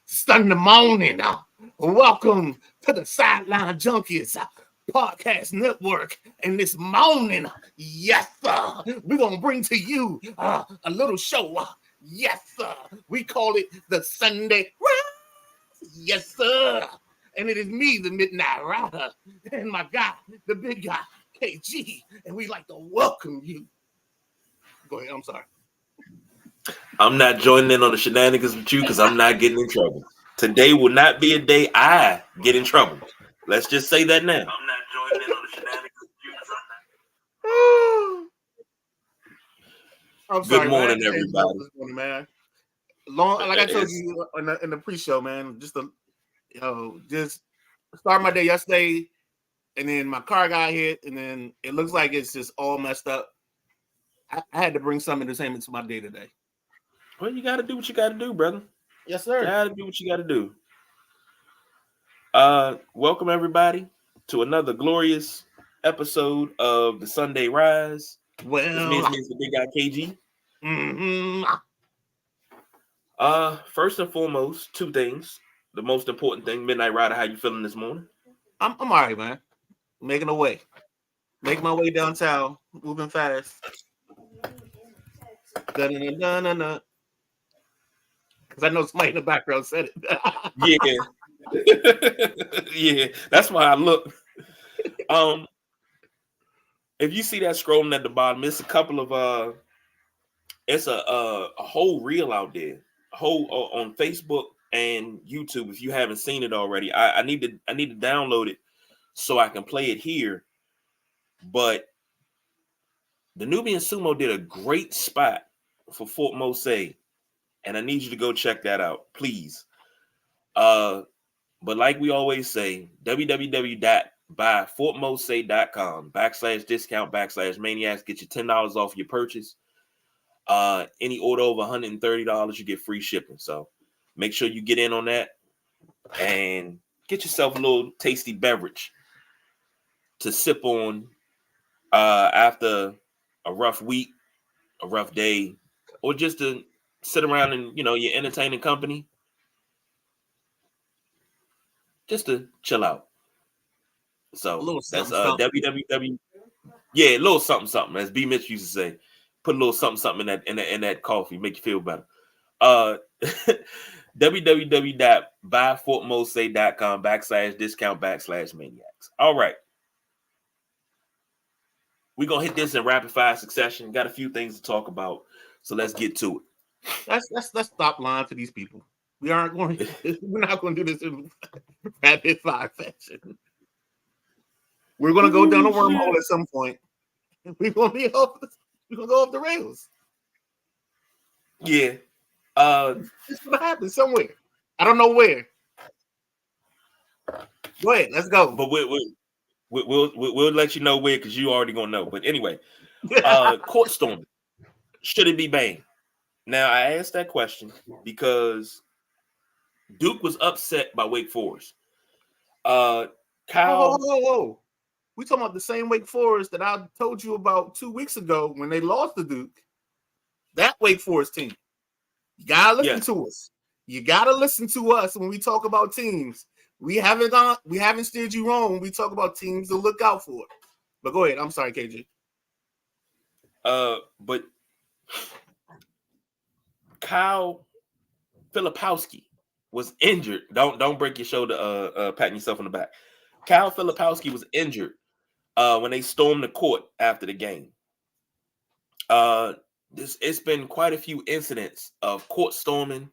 Sunday morning. Welcome to the Sideline Junkies podcast network. And this morning, yes, sir, we're going to bring to you a little show. Yes, sir. We call it the Sunday Rise. Yes, sir. And it is me, the Midnight Rider, and my guy, the big guy, KG. And we like to welcome you. Go ahead. I'm sorry. I'm not joining in on the shenanigans with you because I'm not getting in trouble. Today will not be a day I get in trouble. Let's just say that now. I'm not joining in on the shenanigans with you because I'm sorry. Good morning, man. everybody. This morning, man. Like I told you in the pre-show, man. Just start my day yesterday, and then my car got hit, and then it looks like it's just all messed up. I had to bring some entertainment to my day today. Well, you got to do what you got to do, brother. Yes, sir. You got to do what you got to do. Welcome everybody to another glorious episode of the Sunday Rise. Well, it's the big guy KG. Mm-hmm. First and foremost, two things. The most important thing, Midnight Rider, how you feeling this morning? I'm all right, man. Making my way downtown, moving fast. Because I know somebody in the background said it. Yeah, that's why I look. If you see that scrolling at the bottom, it's a couple of it's a whole reel out there, a whole on Facebook and YouTube. If you haven't seen it already, I need to download it so I can play it here. But the Nubian Sumo did a great spot for Fort Mose, and I need you to go check that out, please. But like we always say, www.buyfortmose.com/discount/maniacs. Get you $10 off your purchase. Any order over $130, you get free shipping. So make sure you get in on that and get yourself a little tasty beverage to sip on after a rough week, a rough day, or just to sit around and your entertaining company. Just to chill out. So that's www. Yeah, a little something, as B Mitch used to say. Put a little something in that coffee, make you feel better. www.buyfortmose.com/discount/maniacs. All right. We're gonna hit this in rapid fire succession. Got a few things to talk about, so let's get to it. Let's stop lying to these people. We're not going to do this in rapid fire fashion. We're going to go down a wormhole at some point. We're going to go off the rails. Yeah. It's going to happen somewhere. I don't know where. Go ahead. Let's go. But we'll let you know where, because you already going to know. But anyway, court storming. Should it be banned? Now, I asked that question because Duke was upset by Wake Forest. Kyle. Whoa. We talking about the same Wake Forest that I told you about 2 weeks ago when they lost to Duke. That Wake Forest team. You gotta listen to us. You gotta listen to us when we talk about teams. We haven't steered you wrong when we talk about teams to look out for. But go ahead. I'm sorry, KG. But Kyle Filipowski was injured. Don't break your shoulder patting yourself on the back. Kyle Filipowski was injured when they stormed the court after the game. It's been quite a few incidents of court storming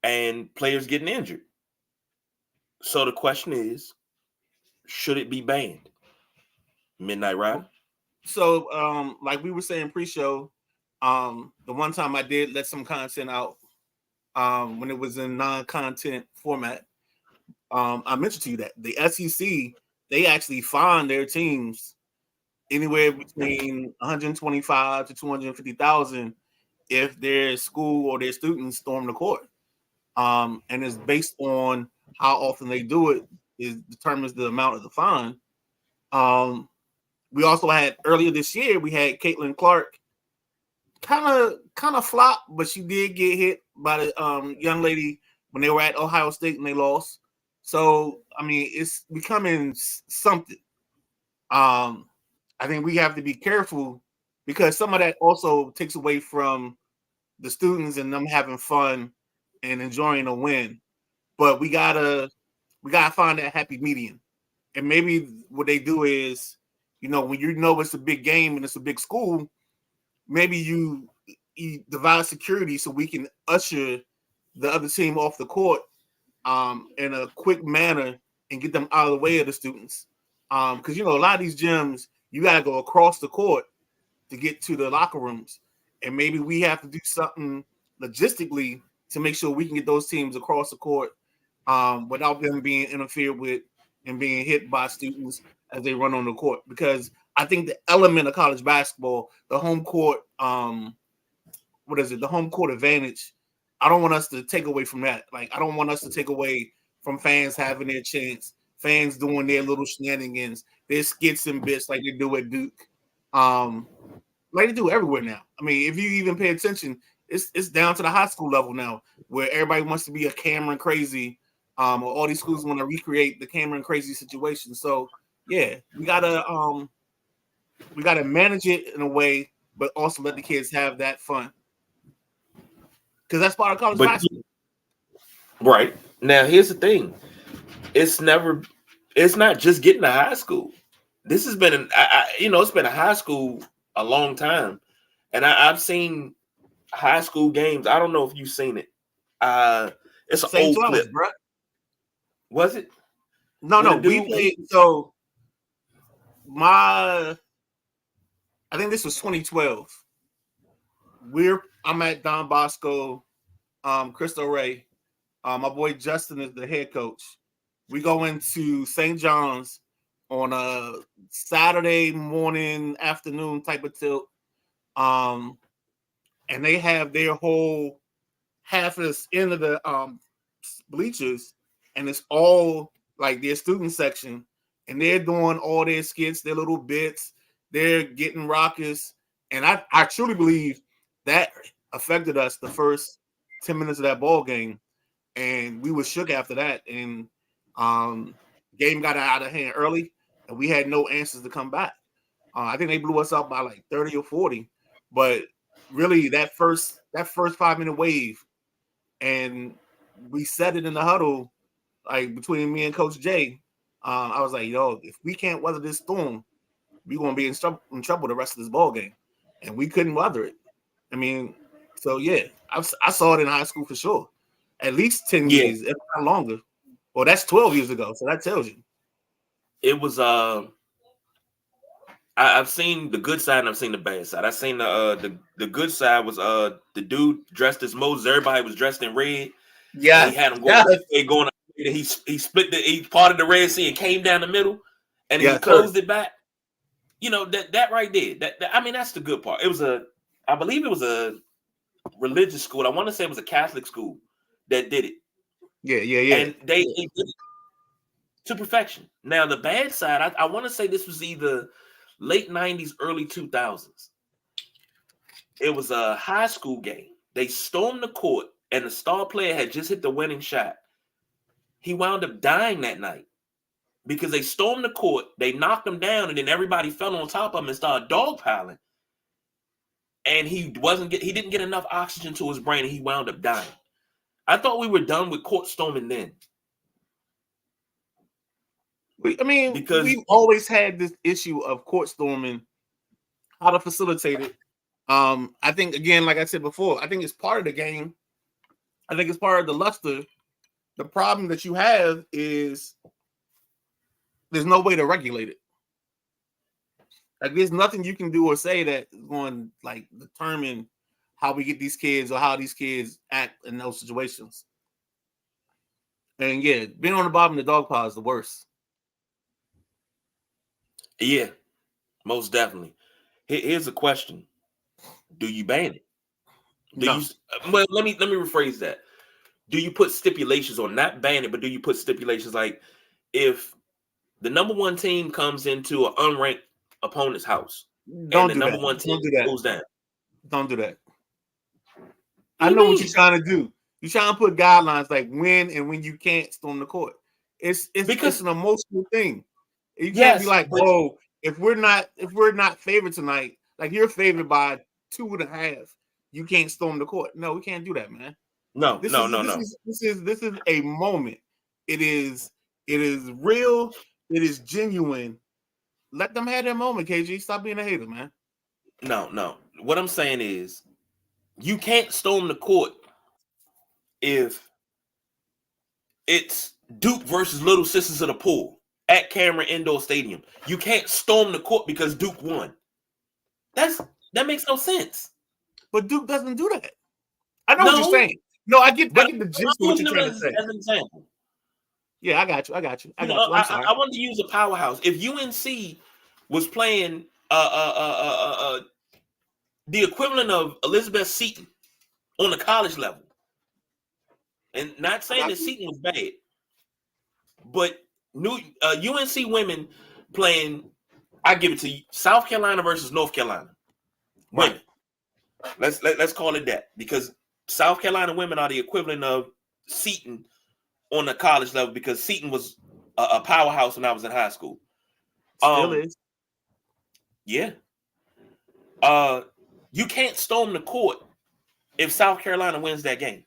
and players getting injured. So the question is, should it be banned? Midnight Rider. So, like we were saying pre-show, the one time I did let some content out when it was in non-content format. I mentioned to you that the SEC, they actually fine their teams anywhere between 125 to 250,000 if their school or their students storm the court. And it's based on how often they do it determines the amount of the fine. We also had earlier this year, we had Caitlin Clark kind of flop, but she did get hit by the young lady when they were at Ohio State and they lost. So I mean, it's becoming something. I think we have to be careful because some of that also takes away from the students and them having fun and enjoying a win. But we gotta find that happy medium. And maybe what they do is, when it's a big game and it's a big school, maybe you divide security so we can usher the other team off the court in a quick manner and get them out of the way of the students. Because a lot of these gyms, you gotta go across the court to get to the locker rooms, and maybe we have to do something logistically to make sure we can get those teams across the court without them being interfered with and being hit by students as they run on the court. Because I think the element of college basketball, the home court, the home court advantage, I don't want us to take away from that. Like, I don't want us to take away from fans having their chance, fans doing their little shenanigans, their skits and bits like they do at Duke, like they do everywhere now. I mean, if you even pay attention, it's down to the high school level now, where everybody wants to be a Cameron Crazy, or all these schools want to recreate the Cameron Crazy situation. So yeah, we gotta manage it in a way, but also let the kids have that fun, because that's part of college basketball. Right. Now, here's the thing: it's not just getting to high school. This has been it's been a high school a long time, and I've seen high school games. I don't know if you've seen it. It's an old clip, bro. Was it? No. We played. So I think this was 2012. I'm at Don Bosco, Cristo Rey. My boy Justin is the head coach. We go into St. John's on a Saturday morning, afternoon type of tilt. And they have their whole half of the end of the bleachers, and it's all like their student section, and they're doing all their skits, their little bits, they're getting raucous. And I truly believe that affected us the first 10 minutes of that ball game, and we were shook after that. And game got out of hand early, and we had no answers to come back. I think they blew us up by like 30 or 40, but really that first 5-minute wave, and we said it in the huddle, like between me and Coach Jay. I was like, yo, if we can't weather this storm, we're gonna be in trouble the rest of this ball game, and we couldn't weather it. I mean, so yeah, I saw it in high school for sure, at least 10 years, if not longer. Well, that's 12 years ago, so that tells you. It was I've seen the good side and I've seen the bad side. I've seen the good side was the dude dressed as Moses. Everybody was dressed in red. Yeah, he had him going. He split he parted the Red Sea and came down the middle, and he closed it back. That right there. That I mean, that's the good part. It was I believe it was a religious school. I want to say it was a Catholic school that did it. Yeah. And they did it to perfection. Now the bad side, I want to say this was either late 90s, early 2000s. It was a high school game. They stormed the court, and the star player had just hit the winning shot. He wound up dying that night because they stormed the court, they knocked him down, and then everybody fell on top of him and started dogpiling. And he didn't get enough oxygen to his brain, and he wound up dying. I thought we were done with court storming then. Because we've always had this issue of court storming, how to facilitate it. I think, again, like I said before, I think it's part of the game. I think it's part of the luster. The problem that you have is there's no way to regulate it. Like, there's nothing you can do or say that is going to like determine how we get these kids or how these kids act in those situations. And yeah, being on the bottom of the dog pile is the worst. Yeah, most definitely. Here's a question: do you ban it? Well, let me rephrase that. Do you put stipulations on, not ban it, but do you put stipulations like if the number one team comes into an unranked opponent's house and the number one team goes down? Don't do that. I know what you're trying to do. You trying to put guidelines like when and when you can't storm the court. It's Because an emotional thing. You can't be yes, like, but oh, if we're not favored tonight, like you're favored by 2.5, you can't storm the court. No, we can't do that, man. no. This is a moment. It is real. It is genuine. Let them have their moment, KG. Stop being a hater, man. No. What I'm saying is, you can't storm the court if it's Duke versus Little Sisters of the Pool at Cameron Indoor Stadium. You can't storm the court because Duke won. That makes no sense. But Duke doesn't do that. I know what you're No, saying. No, I get but the I'm gist of what using you're them trying to say. as an example. Yeah, I got you. I got you. You know, I'm sorry. I wanted to use a powerhouse. If UNC was playing the equivalent of Elizabeth Seton on the college level, and not saying that Seton was bad, but UNC women playing, I give it to you, South Carolina versus North Carolina women. Right. Let's call it that, because South Carolina women are the equivalent of Seton on the college level, because Seton was a powerhouse when I was in high school. Still is. Yeah. You can't storm the court if South Carolina wins that game.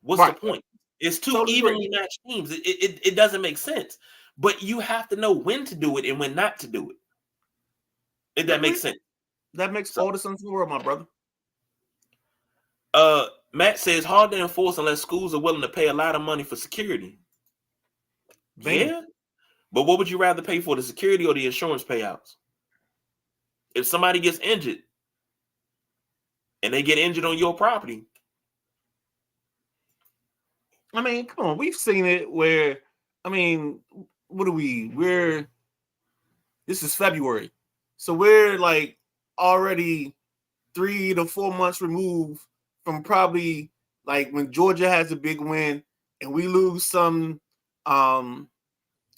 What's the point? It's two Totally evenly matched teams. It doesn't make sense. But you have to know when to do it and when not to do it. If that makes sense. That makes all the sense in the world, my brother. Matt says hard to enforce unless schools are willing to pay a lot of money for security. Bam. Yeah. But what would you rather pay for, the security or the insurance payouts? If somebody gets injured and they get injured on your property. I mean, come on. We've seen it where, I mean, what are we? This is February. So we're like already 3 to 4 months removed from probably like when Georgia has a big win and we lose some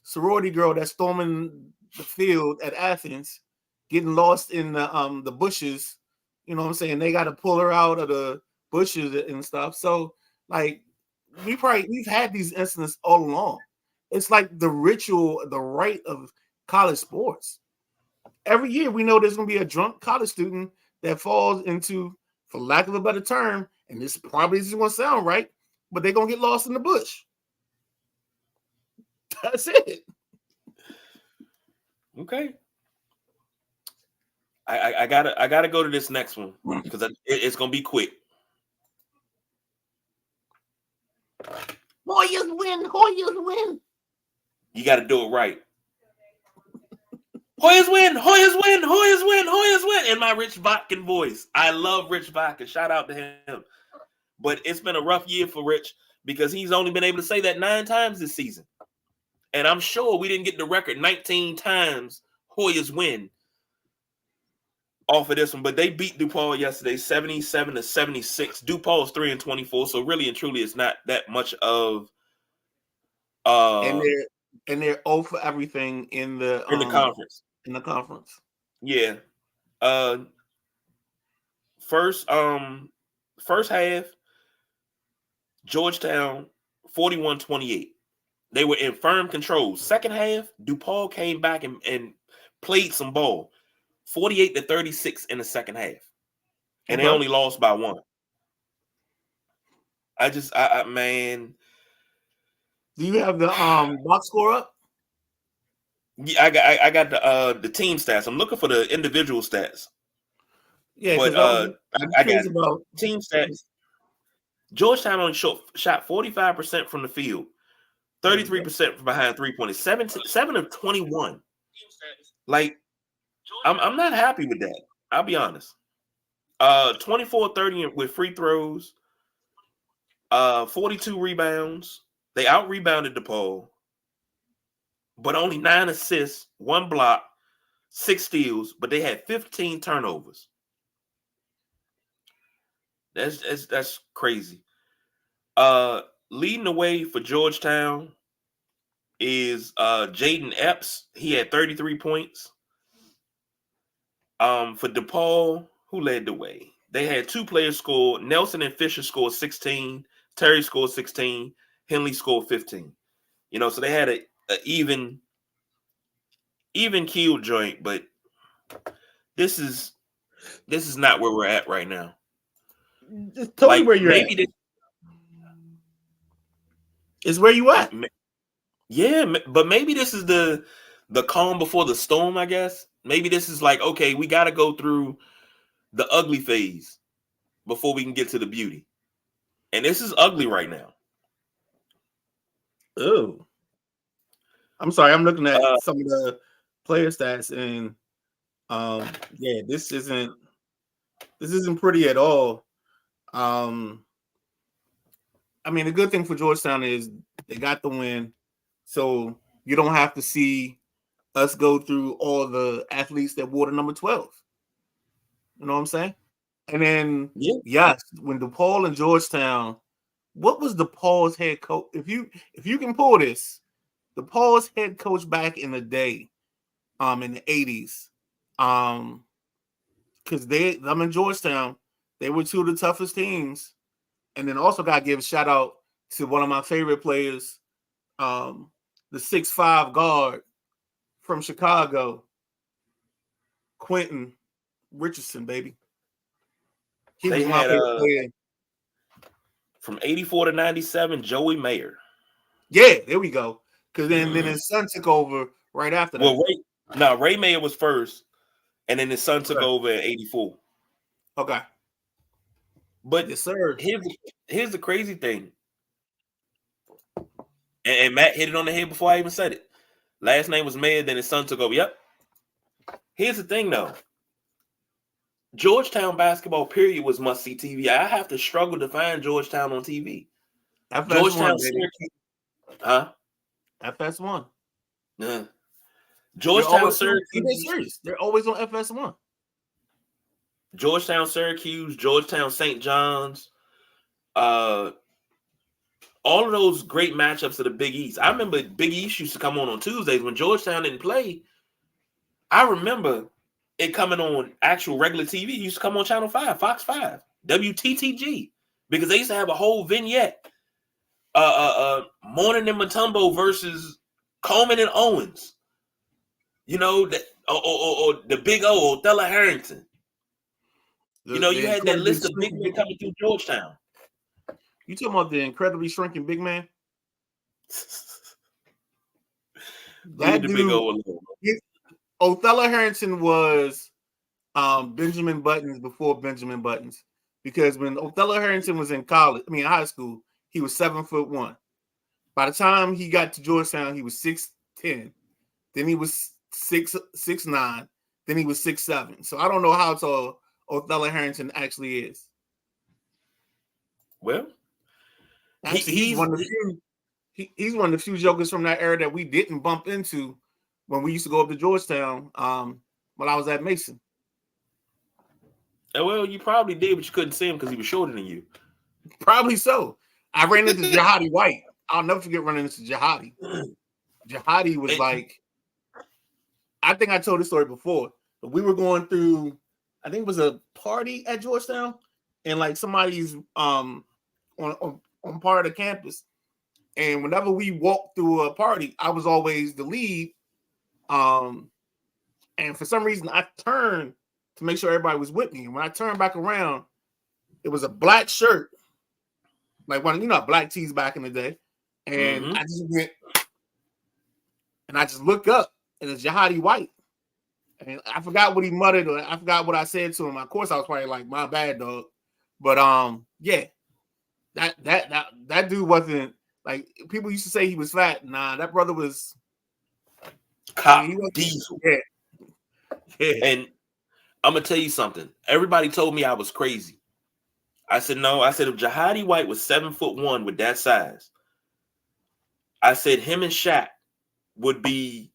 sorority girl that's storming the field at Athens, getting lost in the bushes. You know what I'm saying? They got to pull her out of the bushes and stuff. So like we've had these incidents all along. It's like the ritual, the rite of college sports. Every year we know there's going to be a drunk college student that falls into, for lack of a better term, and this probably isn't going to sound right, but they're going to get lost in the bush. That's it. Okay. I gotta go to this next one because it's gonna be quick. Hoyas win. You got to do it right. Hoyas win. In my Rich Vodkin voice. I love Rich Vodkin. Shout out to him. But it's been a rough year for Rich because he's only been able to say that 9 times this season. And I'm sure we didn't get the record 19 times Hoyas win off of this one. But they beat DePaul yesterday 77-76. DePaul's 3-24. So really and truly, it's not that much of and they're 0 for everything in the conference. In the conference. Yeah. First half, Georgetown 41-28. They were in firm control. Second half, DePaul came back and played some ball. 48-36 in the second half. And they only lost by 1. I man. Do you have the box score up? Yeah, I got the team stats. I'm looking for the individual stats. Yeah, but I got about team stats. Georgetown only shot 45% from the field, 33% from behind 3-pointers, 7 of 21. Like, I'm not happy with that. I'll be honest. 24-30 with free throws, 42 rebounds. They out-rebounded DePaul, but only 9 assists, 1 block, 6 steals, but they had 15 turnovers. That's crazy. Leading the way for Georgetown is Jaden Epps. He had 33 points. For DePaul, who led the way? they had 2 players score. Nelson and Fisher scored 16. Terry scored 16. Henley scored 15. You know, so they had a even keel joint, but this is not where we're at right now. Just tell me where you're at. It's where you at. Yeah, but maybe this is the calm before the storm, I guess. Maybe this is like, okay, we got to go through the ugly phase before we can get to the beauty. And this is ugly right now. Oh, I'm sorry. I'm looking at some of the player stats, and yeah, this isn't pretty at all. I mean, the good thing for Georgetown is they got the win, so you don't have to see us go through all the athletes that wore the number 12. You know what I'm saying? And then, yes, when DePaul and Georgetown, what was DePaul's head coach? If you can pull this, DePaul's head coach back in the day, in the 80s, because them in Georgetown, they were 2 of the toughest teams. And then also got to give a shout out to one of my favorite players, the 6'5" guard from Chicago, Quentin Richardson, baby. He was my favorite player. From 84 to 97, Joey Mayer. Yeah, there we go. Because then his son took over right after that. Well, Ray Mayer was first, and then his son took over at 84. Okay. But yes, sir. Here's the crazy thing. And Matt hit it on the head before I even said it. Last name was Mayer, then his son took over. Yep. Here's the thing, though. Georgetown basketball, period, was must-see TV. I have to struggle to find Georgetown on TV. Georgetown, Syracuse. Huh? FS1. Yeah. Georgetown, Syracuse. They're always on FS1. Georgetown, Syracuse, Georgetown, St. John's. All of those great matchups of the Big East. I remember Big East used to come on Tuesdays when Georgetown didn't play. I remember it coming on actual regular TV. It used to come on Channel 5, Fox 5, WTTG, because they used to have a whole vignette. Morning in Mutombo versus Coleman and Owens. You know, or the Big O, Othello Harrington. You know, you had that list of big men coming through Georgetown. You talking about the incredibly shrinking big man? That dude, Othello Harrington was Benjamin Buttons before Benjamin Buttons, because when Othello Harrington was in high school, he was 7'1". By the time he got to Georgetown, he was 6'10". Then he was 6'9". Then he was 6'7". So I don't know how tall Othello Harrington actually is. Well, he's one of the few. He's one of the few jokers from that era that we didn't bump into when we used to go up to Georgetown when I was at Mason. Well, you probably did, but you couldn't see him because he was shorter than you. Probably so. I ran into Jihadi White. I'll never forget running into Jihadi. Jihadi was like, I think I told this story before, but we were going through, I think it was a party at Georgetown, and like somebody's on part of the campus. And whenever we walked through a party, I was always the lead. And for some reason, I turned to make sure everybody was with me. And when I turned back around, it was a black shirt, like one, black tees back in the day. And I just went, and I just looked up, and it's Jihadi White. And I forgot what he muttered, or I forgot what I said to him. Of course, I was probably like, "My bad, dog." But yeah, that dude wasn't like people used to say he was fat. Nah, that brother was cop diesel. Yeah. And I'm gonna tell you something. Everybody told me I was crazy. I said no. I said if Jihadi White was 7'1" with that size, I said him and Shaq would be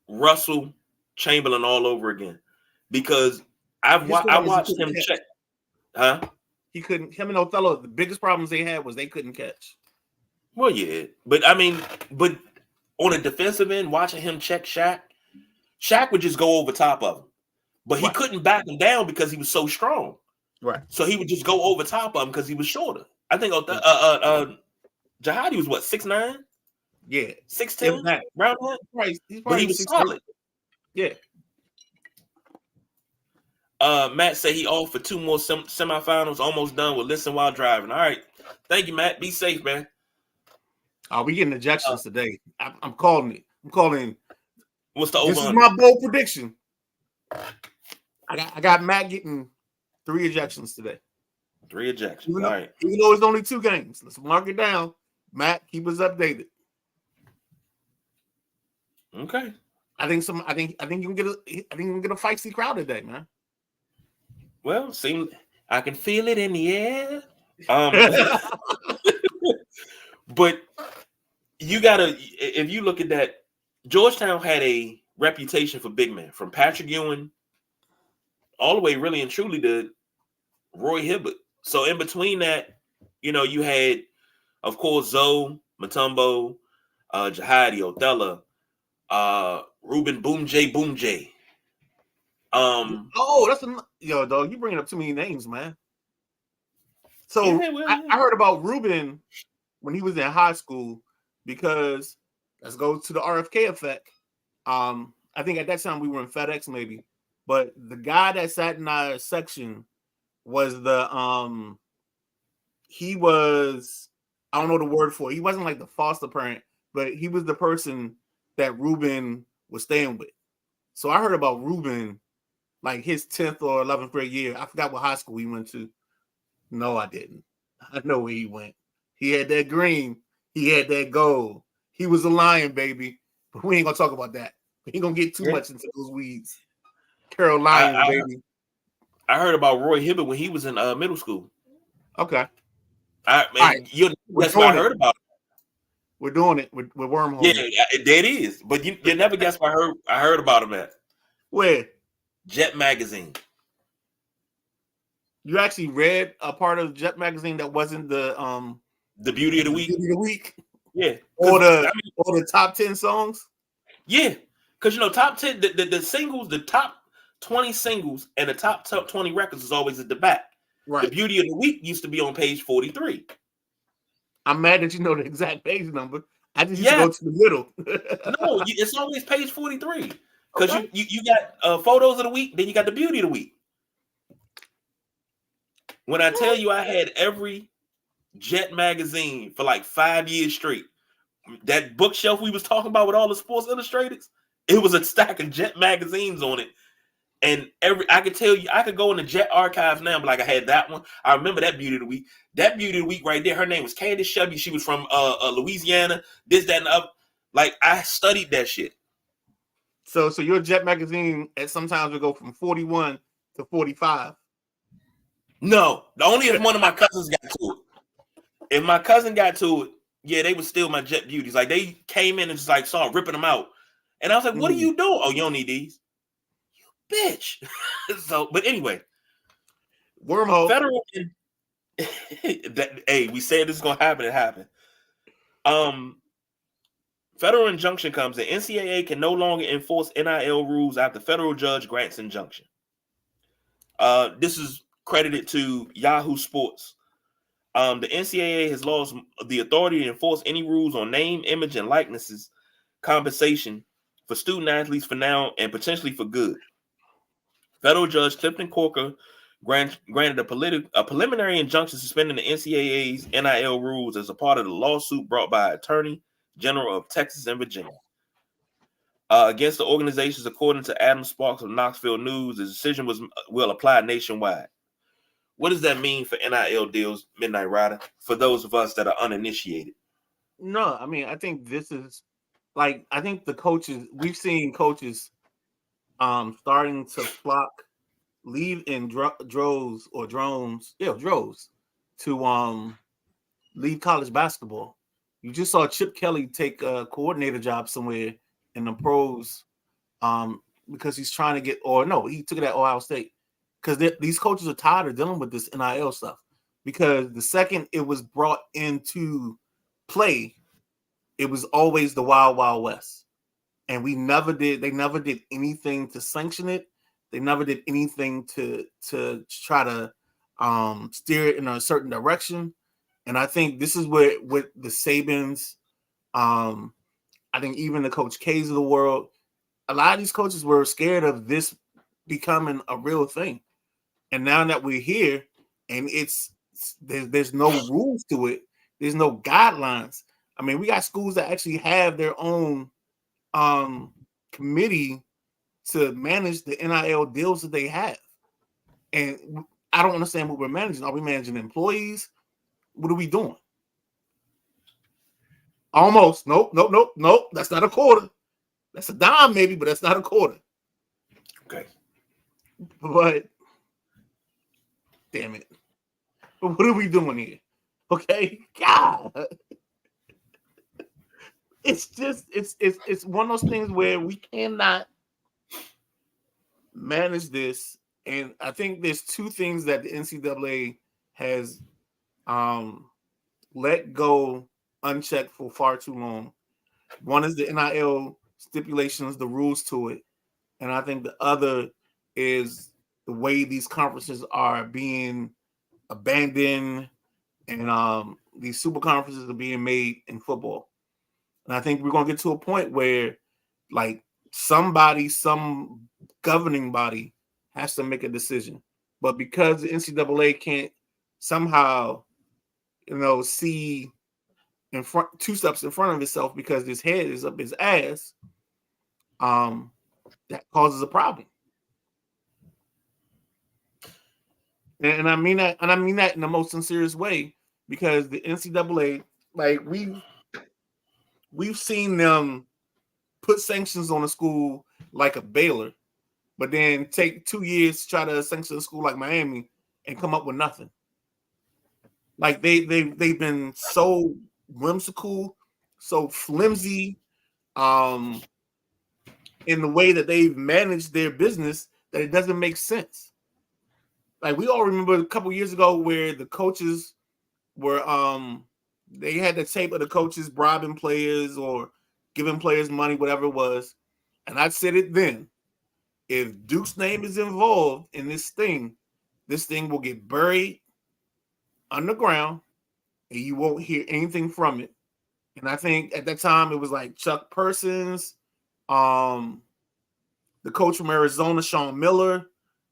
Russell Chamberlain all over again, because I watched him check. Huh? He couldn't. Him and Othello, the biggest problems they had was they couldn't catch. Well, yeah, but I mean, but on a defensive end, watching him check Shaq would just go over top of him, but he couldn't back him down because he was so strong. Right. So he would just go over top of him because he was shorter. I think Jihadi was what, 6'9"? Yeah. 6'10", around that. Right. But he was 6'8". solid. Yeah. Matt said he offered 2 more semifinals, almost done with Listen While Driving. All right. Thank you, Matt. Be safe, man. We getting ejections today. I'm calling it. I'm calling. What's the This over? is my bold prediction. I got Matt getting 3 ejections today. 3 ejections. All right. Even though it's only 2 games, let's mark it down. Matt, keep us updated. Okay. I think you can get a feisty crowd today, man. Well, I can feel it in the air. But you gotta, if you look at that, Georgetown had a reputation for big men, from Patrick Ewing all the way really and truly to Roy Hibbert. So in between that, you had, of course, Zoe, Mutombo, Jihadi, Othello, Ruben Boom J. That's yo, dog. You bringing up too many names, man. So I heard about Ruben when he was in high school, because let's go to the RFK effect. I think at that time we were in FedEx maybe, but the guy that sat in our section was he was, I don't know the word for it. He wasn't like the foster parent, but he was the person that Ruben was staying with. So I heard about Ruben like his 10th or 11th grade year. I forgot what high school he went to. No, I didn't. I know where he went. He had that green. He had that gold. He was a lion, baby. But we ain't gonna talk about that. We ain't gonna get too much into those weeds. Carolina, baby. I heard about Roy Hibbert when he was in middle school. Okay. That's what I heard about. We're doing it with Wormhole. Yeah, that is. But you never guess what I heard about him at. Where? Jet Magazine. You actually read a part of Jet Magazine that wasn't the Beauty of the Week? Beauty of the Week? Yeah. Or the top 10 songs? Yeah. Because, top 10, the singles, the top 20 singles and the top 20 records is always at the back. Right. The Beauty of the Week used to be on page 43. I'm mad that you know the exact page number. I just used to go to the middle. No, it's always page 43. Because you got photos of the week, then you got the Beauty of the Week. When I tell you I had every Jet magazine for like 5 years straight, that bookshelf we was talking about with all the Sports Illustrateds, it was a stack of Jet magazines on it. And I could tell you, I could go in the Jet archives now, but like I had that one. I remember that Beauty of the Week. That Beauty of the Week right there, her name was Candace Shelby. She was from Louisiana, this, that, and the other. Like, I studied that shit. So your Jet magazine at sometimes would go from 41 to 45. No, only if one of my cousins got to it. If my cousin got to it, yeah, they would steal my Jet Beauties. Like, they came in and just like saw ripping them out. And I was like, what are you doing? Oh, you don't need these. You bitch. So, but anyway. Wormhole. Federal hey, we said this is gonna happen, it happened. Federal injunction comes in. NCAA can no longer enforce NIL rules after federal judge grants injunction. This is credited to Yahoo Sports. The NCAA has lost the authority to enforce any rules on name, image, and likenesses compensation for student athletes for now and potentially for good. Federal Judge Clifton Corker granted a preliminary injunction suspending the NCAA's NIL rules as a part of the lawsuit brought by Attorney General of Texas and Virginia against the organizations. According to Adam Sparks of Knoxville News, the decision will apply nationwide. What does that mean for NIL deals, Midnight Rider, for those of us that are uninitiated? No, I mean, I think this is like, I think the coaches, we've seen coaches starting to leave in droves to leave college basketball. You just saw Chip Kelly take a coordinator job somewhere in the pros because he's trying to he took it at Ohio State. Because these coaches are tired of dealing with this NIL stuff. Because the second it was brought into play, it was always the Wild Wild West. And they never did anything to sanction it. They never did anything to try to steer it in a certain direction. And I think this is where with the Sabans, I think even the Coach K's of the world, a lot of these coaches were scared of this becoming a real thing. And now that we're here and there's no rules to it, there's no guidelines. I mean, we got schools that actually have their own committee to manage the NIL deals that they have. And I don't understand what we're managing. Are we managing employees? What are we doing? Almost. Nope. That's not a quarter. That's a dime, maybe, but that's not a quarter. Okay. But damn it. What are we doing here? Okay. God. It's just it's one of those things where we cannot manage this. And I think there's two things that the NCAA has let go unchecked for far too long. One is the NIL stipulations, the rules to it. And I think the other is the way these conferences are being abandoned and these super conferences are being made in football. And I think we're going to get to a point where like some governing body has to make a decision. But because the NCAA can't somehow, see in front 2 steps in front of itself because his head is up his ass, that causes a problem. And I mean that, in the most sincere way, because the NCAA, like we've seen them put sanctions on a school like a Baylor, but then take 2 years to try to sanction a school like Miami and come up with nothing. Like they've been so whimsical, so flimsy, in the way that they've managed their business that it doesn't make sense. Like we all remember a couple years ago where the coaches were they had the tape of the coaches bribing players or giving players money, whatever it was. And I said it then. If Duke's name is involved in this thing will get buried underground and you won't hear anything from it. And I think at that time it was like Chuck Persons, the coach from Arizona, Sean Miller,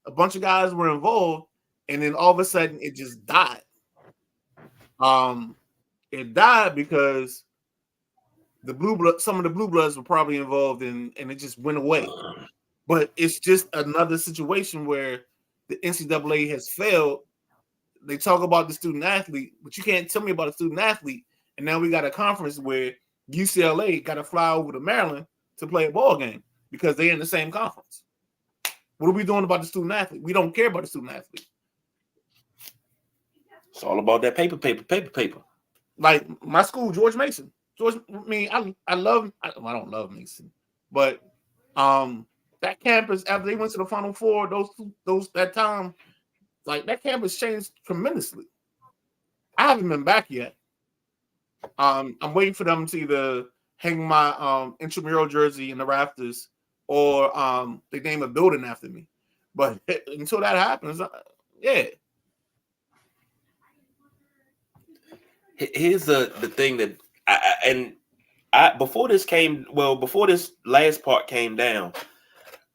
a bunch of guys were involved, and then all of a sudden it just died. It died because some of the blue bloods were probably involved and it just went away. But it's just another situation where the NCAA has failed. They talk about the student athlete, but you can't tell me about a student athlete. And now we got a conference where UCLA got to fly over to Maryland to play a ball game because they're in the same conference. What are we doing about the student athlete? We don't care about the student athlete. It's all about that paper. Like my school, George Mason. I don't love Mason, but that campus after they went to the Final Four, that time, like that campus changed tremendously. I haven't been back yet. I'm waiting for them to either hang my intramural jersey in the rafters or they name a building after me. But until that happens, yeah. Here's the thing that before this last part came down,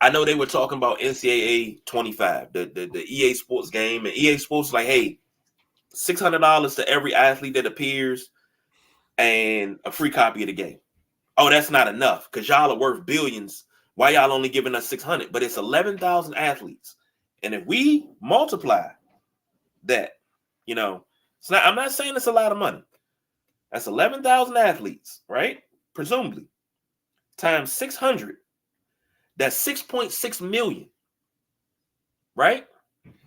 I know they were talking about NCAA 25, the EA Sports game, and EA Sports like, hey, $600 to every athlete that appears and a free copy of the game. Oh, that's not enough because y'all are worth billions. Why y'all only giving us 600? But it's 11,000 athletes, and if we multiply that, I'm not saying it's a lot of money. That's 11,000 athletes, right? Presumably, times 600. That's 6.6 million, right?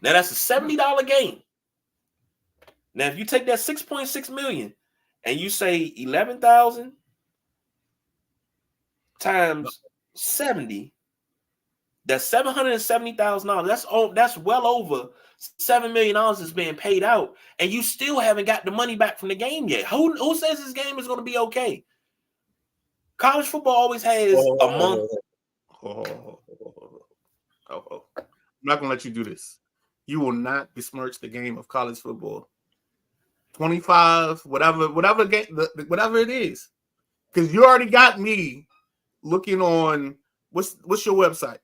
Now that's a $70 game. Now, if you take that 6.6 million and you say 11,000 times 70, that's $770,000. That's well over $7 million is being paid out, and you still haven't got the money back from the game yet. Who says this game is going to be okay? College football always has a month. I'm not gonna let you do this. you will not besmirch the game of college football. 25, whatever game, whatever it is, because you already got me looking on what's your website?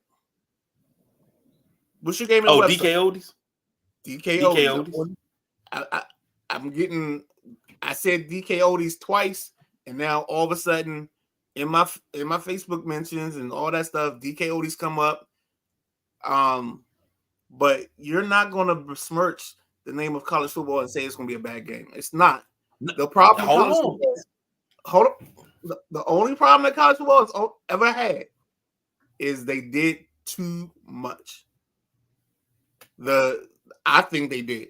What's your gaming website? DK Oldies. DK DK Oldies. Oldies. I'm getting. I said DK Oldies twice, and now all of a sudden, in my Facebook mentions and all that stuff, DK Oldies come up. But you're not going to besmirch the name of college football and say it's going to be a bad game. It's not. The problem. Hold on. The only problem that college football has ever had is they did too much. I think they did.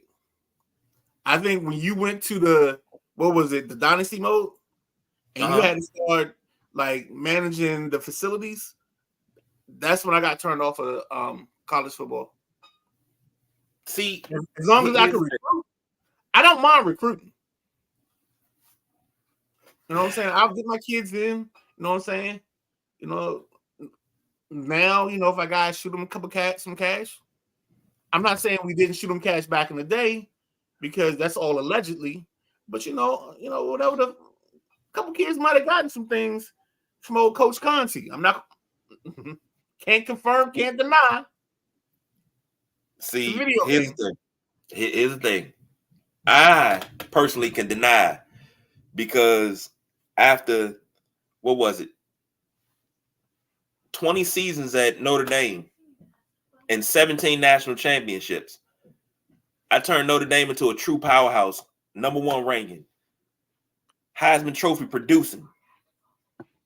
I think when you went to the dynasty mode, and you had to start like managing the facilities, that's when I got turned off of college football. See, as long as I can recruit, I don't mind recruiting. You know what I'm saying? I'll get my kids in. You know what I'm saying? You know, now, you know, if I gotta shoot them some cash. I'm not saying we didn't shoot them cash back in the day, because that's all allegedly. But you know, whatever, the couple kids might have gotten some things from old Coach Conti. I'm not can't confirm, can't deny. See, here's the thing. I personally can deny, because after, what was it, 20 seasons at Notre Dame and 17 national championships, I turned Notre Dame into a true powerhouse, #1 ranking, Heisman Trophy producing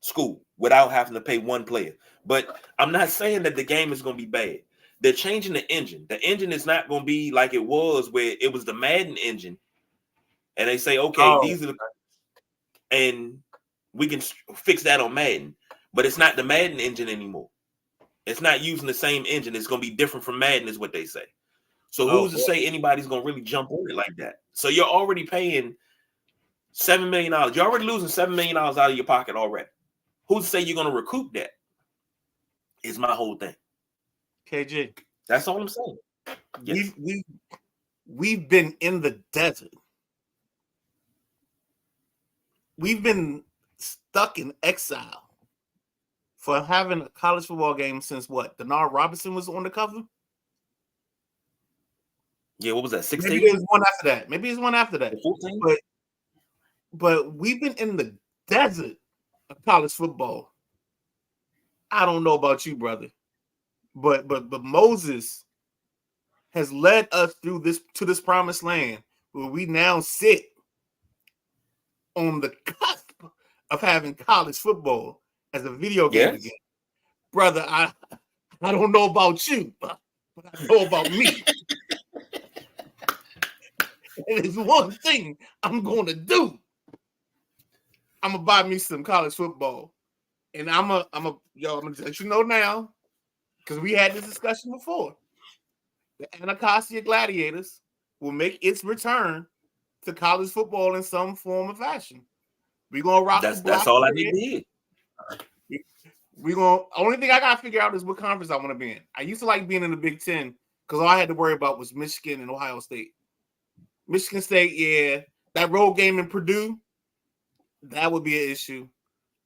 school without having to pay one player. But I'm not saying that the game is going to be bad. They're changing the engine. The engine is not going to be like it was, where it was the Madden engine, and they say, okay, these are the, and we can fix that on Madden. But it's not the Madden engine anymore. It's not using the same engine. It's going to be different from Madden, is what they say. So who's to say anybody's going to really jump on it like that? So you're already paying $7 million. You're already losing $7 million out of your pocket already. Who's to say you're going to recoup that? Is my whole thing. KG. That's all I'm saying. Yes. We've been in the desert. We've been stuck in exile for having a college football game since what? Denard Robinson was on the cover? Yeah, what was that? 16? Maybe there's one after that. 14? But we've been in the desert of college football. I don't know about you, brother. But Moses has led us through this promised land where we now sit on the cusp of having college football as a video game again. Brother, I don't know about you, but I know about me. And there's one thing I'm going to do. I'm going to buy me some college football. And I'm going to let you know now, because we had this discussion before. The Anacostia Gladiators will make its return to college football in some form or fashion. We're going to rock the block. That's all I need to hear. Only thing I got to figure out is what conference I want to be in. I used to like being in the Big Ten because all I had to worry about was Michigan and Ohio State. Michigan State, yeah. That road game in Purdue, that would be an issue.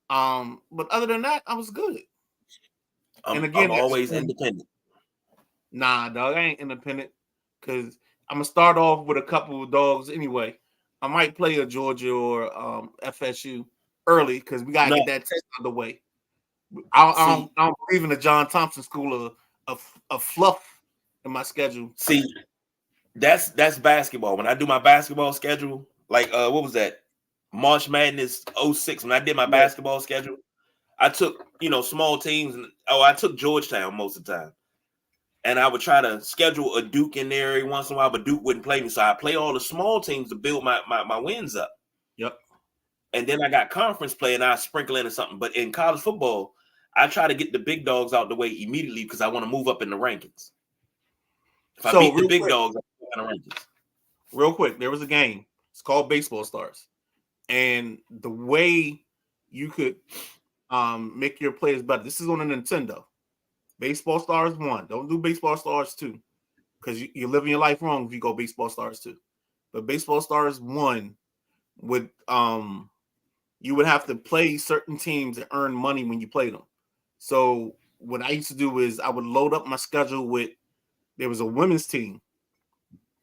But other than that, I was good. And again, I'm always independent. Nah, dog, I ain't independent because I'm gonna start off with a couple of dogs anyway. I might play a Georgia or FSU early because we gotta get that test out of the way. I don't believe in the John Thompson school of fluff in my schedule. See, that's basketball. When I do my basketball schedule, like what was that? March Madness 06. When I did my basketball schedule, I took small teams, and I took Georgetown most of the time. And I would try to schedule a Duke in there every once in a while, but Duke wouldn't play me. So I play all the small teams to build my wins up. Yep. And then I got conference play, and I sprinkle in or something. But in college football, I try to get the big dogs out the way immediately because I want to move up in the rankings. If I beat the big dogs, I'm in the rankings. Real quick, there was a game. It's called Baseball Stars. And the way you could make your players better, this is on a Nintendo. Baseball Stars 1. Don't do Baseball Stars 2. because you're living your life wrong if you go Baseball Stars 2. But Baseball Stars 1 would you would have to play certain teams and earn money when you play them. So what I used to do is I would load up my schedule with, there was a women's team.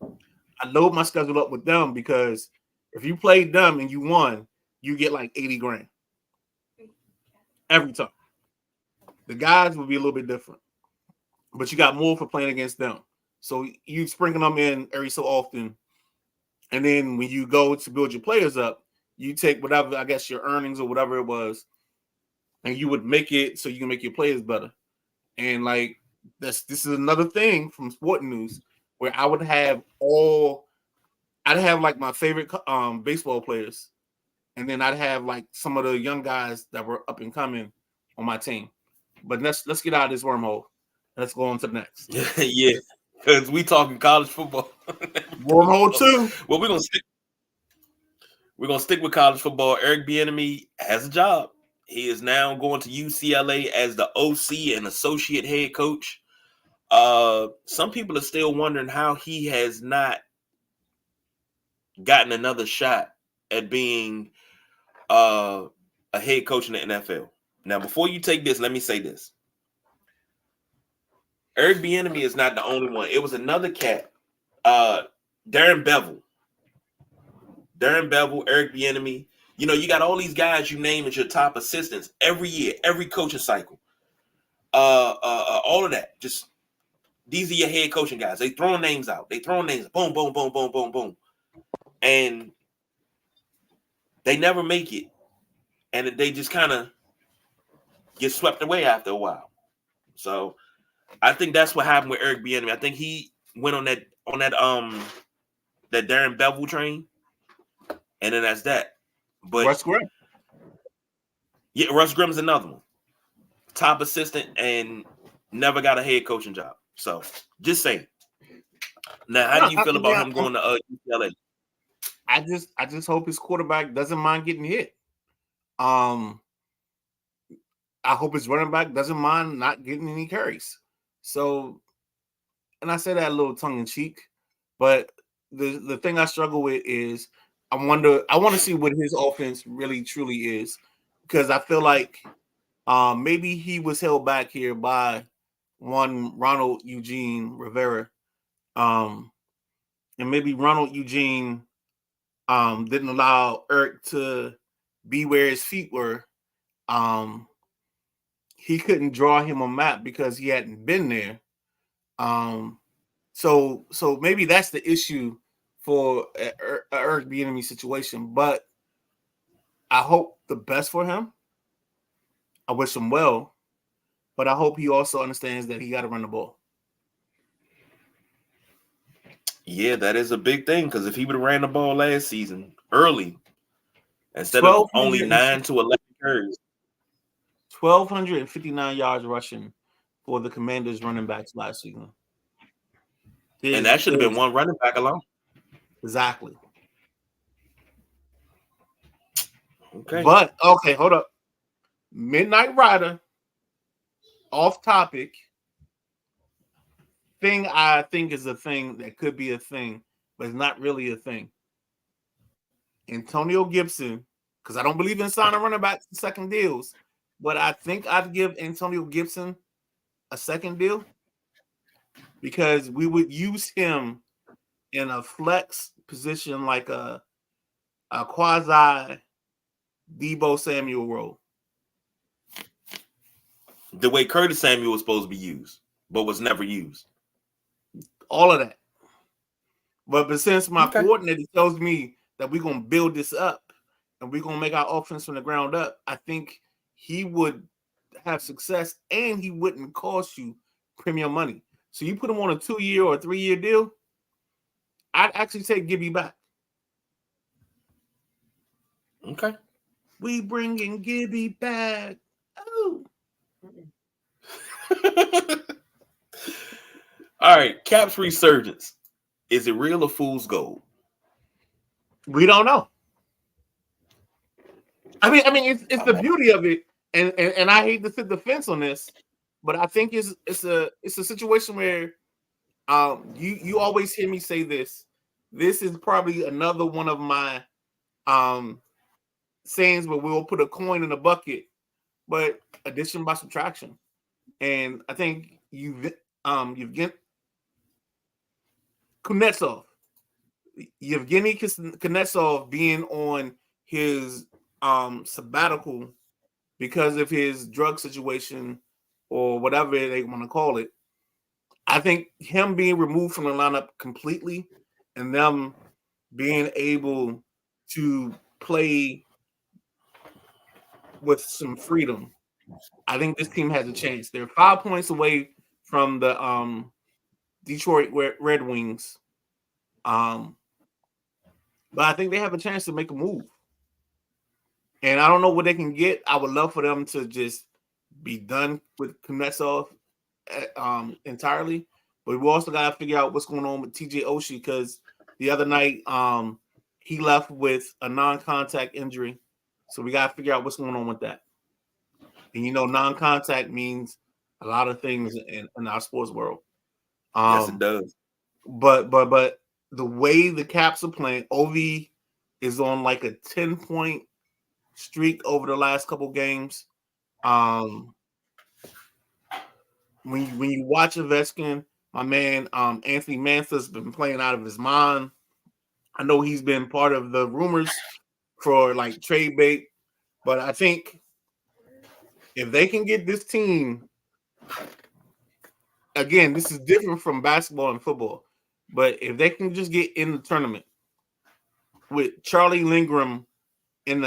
I load my schedule up with them because if you played them and you won, you get like 80 grand every time. The guys would be a little bit different, but you got more for playing against them. So you sprinkle them in every so often. And then when you go to build your players up, you take whatever, I guess, your earnings or whatever it was, and you would make it so you can make your players better. And like this is another thing from Sporting News where I'd have like my favorite baseball players, and then I'd have like some of the young guys that were up and coming on my team. But let's get out of this wormhole. Let's go on to the next. Yeah, because we talking college football. Wormhole 2. Well, we're gonna stick with college football. Eric Bieniemy has a job. He is now going to UCLA as the OC and associate head coach. Some people are still wondering how he has not gotten another shot at being a head coach in the NFL. Now, before you take this, let me say this. Eric Bieniemy is not the only one. It was another cat, Darren Bevel. Eric Bieniemy. You know, you got all these guys you name as your top assistants every year, every coaching cycle. All of that. Just these are your head coaching guys. They throwing names out. Boom, boom, boom, boom, boom, boom. And they never make it. And they just kind of get swept away after a while. So I think that's what happened with Eric Bieniemy. I think he went on that Darren Bevel train, and then that's that. But Russ Grimm. Yeah, Russ Grimm's another one. Top assistant and never got a head coaching job. So just saying. Now, how do you feel about him going to UCLA? I just hope his quarterback doesn't mind getting hit. I hope his running back doesn't mind not getting any carries. So, and I say that a little tongue in cheek, but the thing I struggle with is I want to see what his offense really truly is, because I feel like maybe he was held back here by one Ronald Eugene Rivera, and maybe Ronald Eugene didn't allow Eric to be where his feet were. He couldn't draw him a map because he hadn't been there. So maybe that's the issue for Eric Bieniemy situation. But I hope the best for him. I wish him well, but I hope he also understands that he got to run the ball. Yeah, that is a big thing, because if he would have ran the ball last season early, instead of only 9 to 11 carries, 1,259 yards rushing for the Commanders running backs last season. And that should have been one running back alone. Exactly. Okay. But, okay, hold up. Midnight Rider, off topic, thing I think is a thing that could be a thing, but it's not really a thing. Antonio Gibson, because I don't believe in signing running backs in second deals, but I think I'd give Antonio Gibson a second deal because we would use him in a flex position like a quasi Deebo Samuel role. The way Curtis Samuel was supposed to be used, but was never used. All of that. But since my coordinator tells me that we're going to build this up and we're going to make our offense from the ground up, I think he would have success and he wouldn't cost you premium money. So you put him on a 2-year or a 3-year deal, I'd actually take Gibby back. Okay. We bringing Gibby back. Oh. All right, Cap's resurgence. Is it real or fool's gold? We don't know. I mean, it's the beauty of it, and I hate to sit the fence on this, but I think it's a situation where You always hear me say this. This is probably another one of my sayings where we'll put a coin in a bucket, but addition by subtraction. And I think you've get Kuznetsov, Yevgeny Kuznetsov being on his sabbatical because of his drug situation or whatever they want to call it. I think him being removed from the lineup completely and them being able to play with some freedom, I think this team has a chance. They're 5 points away from the Detroit Red Wings. But I think they have a chance to make a move. And I don't know what they can get. I would love for them to just be done with Kuznetsov entirely. But we also got to figure out what's going on with TJ Oshie because the other night he left with a non-contact injury. So we got to figure out what's going on with that. And non-contact means a lot of things in our sports world. Yes, it does. But the way the Caps are playing, Ovi is on like a 10-point streak over the last couple games. When you watch Ovechkin, my man Anthony Mantha's been playing out of his mind. I know he's been part of the rumors for like trade bait, but I think if they can get this team, again, this is different from basketball and football, but if they can just get in the tournament with Charlie Lindgren in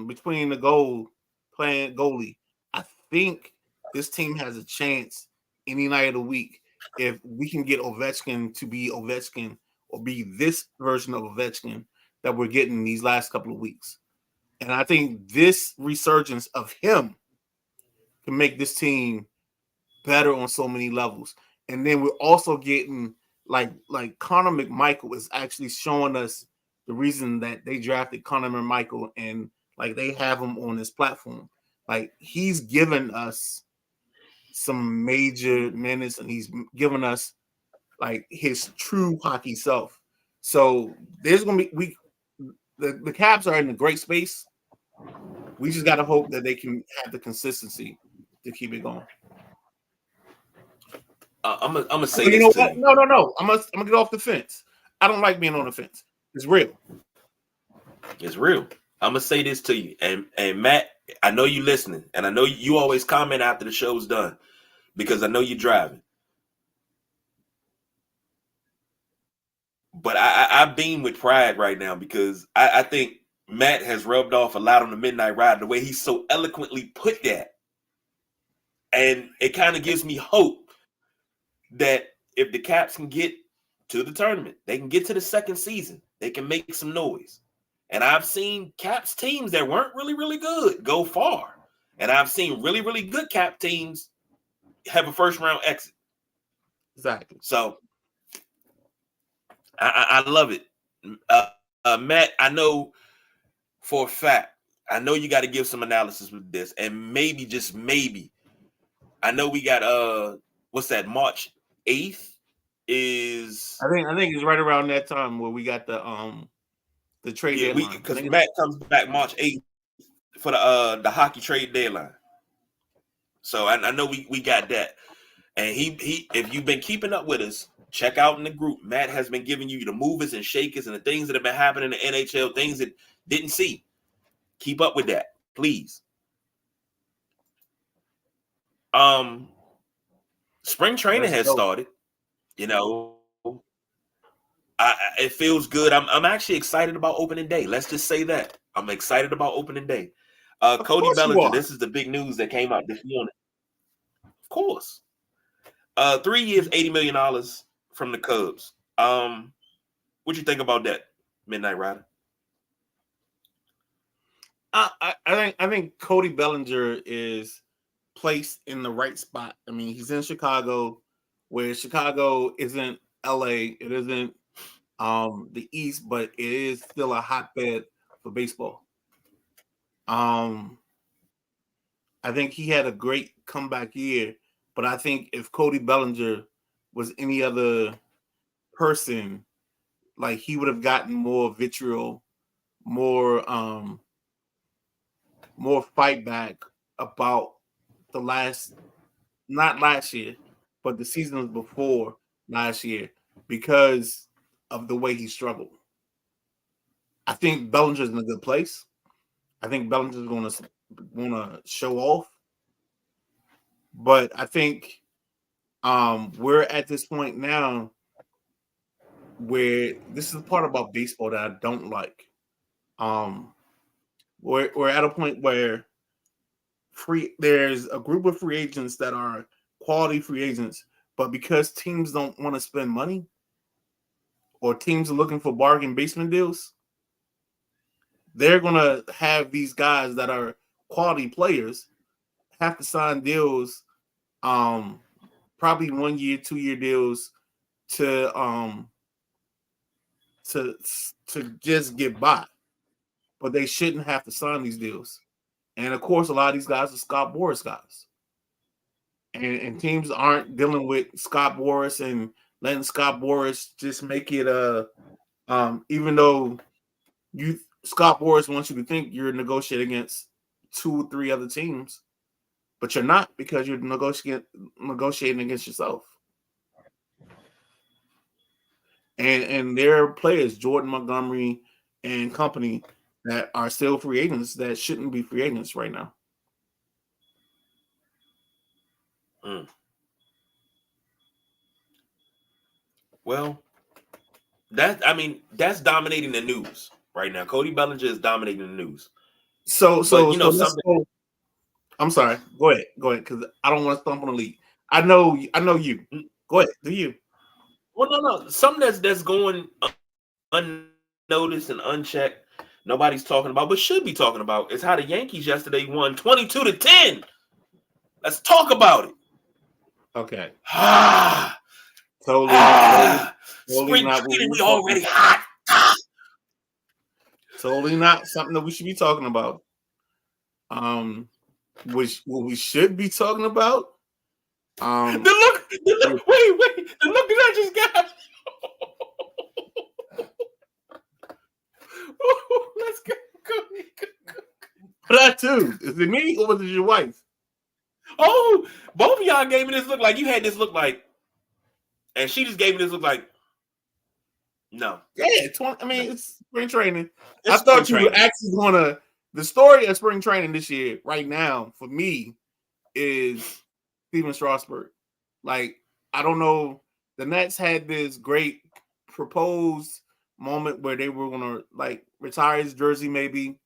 between the goal playing goalie, I think this team has a chance any night of the week if we can get Ovechkin to be Ovechkin or be this version of Ovechkin that we're getting these last couple of weeks. And I think this resurgence of him can make this team better on so many levels. And then we're also getting like Connor McMichael is actually showing us the reason that they drafted Connor McMichael and like they have him on this platform. Like he's given us some major minutes and he's given us like his true hockey self. So there's gonna be the Caps are in a great space. We just gotta hope that they can have the consistency to keep it going. I'm gonna say But you this know to what? you. No. I'm gonna get off the fence. I don't like being on the fence. It's real. It's real. I'm gonna say this to you, and Matt, I know you listening, and I know you always comment after the show's done because I know you're driving. But I beam with pride right now because I think Matt has rubbed off a lot on the Midnight Ride the way he so eloquently put that, and it kind of gives me hope that if the Caps can get to the tournament, they can get to the second season, they can make some noise. And I've seen Caps teams that weren't really, really good go far. And I've seen really, really good Cap teams have a first round exit. Exactly. So I love it. Matt, I know for a fact, I know you got to give some analysis with this. And maybe, just maybe, I know we got what's that, March 8th is I think it's right around that time where we got the trade deadline. Because Matt comes back March 8th for the hockey trade deadline. So I know we got that. And he if you've been keeping up with us, check out in the group. Matt has been giving you the movers and shakers and the things that have been happening in the NHL, things that didn't see. Keep up with that, please. Spring training has started. You know, it feels good. I'm actually excited about opening day. Let's just say that. I'm excited about opening day. Cody Bellinger, this is the big news that came out this morning. Of course. 3 years, $80 million from the Cubs. What you think about that, Midnight Rider? I think Cody Bellinger is placed in the right spot. I mean, he's in Chicago, where Chicago isn't LA. It isn't the East, but it is still a hotbed for baseball. I think he had a great comeback year, but I think if Cody Bellinger was any other person, like he would have gotten more vitriol, more more fight back about the last, not last year, but the seasons before last year because of the way he struggled. I think Bellinger's in a good place. I think Bellinger's going to show off, but I think we're at this point now where this is the part about baseball that I don't like. Um, we're at a point where there's a group of free agents that are quality free agents, but because teams don't want to spend money or teams are looking for bargain basement deals, they're gonna have these guys that are quality players have to sign deals, probably 1 year, 2 year deals to to just get by, but they shouldn't have to sign these deals. And of course, a lot of these guys are Scott Boras guys, and teams aren't dealing with Scott Boras and letting Scott Boras just make it even though Scott Boras wants you to think you're negotiating against 2 or 3 other teams, but you're not because you're negotiating against yourself. And there are players, Jordan Montgomery and company, that are still free agents that shouldn't be free agents right now. Well, that's dominating the news right now. Cody Bellinger is dominating the news. So I'm sorry. Go ahead, because I don't want to stump on the lead. I know you. Go ahead, do you? Well, no. Something that's going unnoticed and unchecked, nobody's talking about, but should be talking about, is how the Yankees yesterday won 22-10. Let's talk about it. Okay. Spring training, we already hot. Totally not something that we should be talking about. Which what we should be talking about. The look, wait, the look that I just got. Let's go. That too. Is it me or was it your wife? Oh, both of y'all gave me this look like you had this look like, and she just gave me this look like, no. Yeah, it's spring training. I thought you were actually going to. The story of spring training this year, right now, for me, is Steven Strasburg. Like, I don't know. The Nets had this great proposed moment where they were going to, like, retire his jersey, maybe,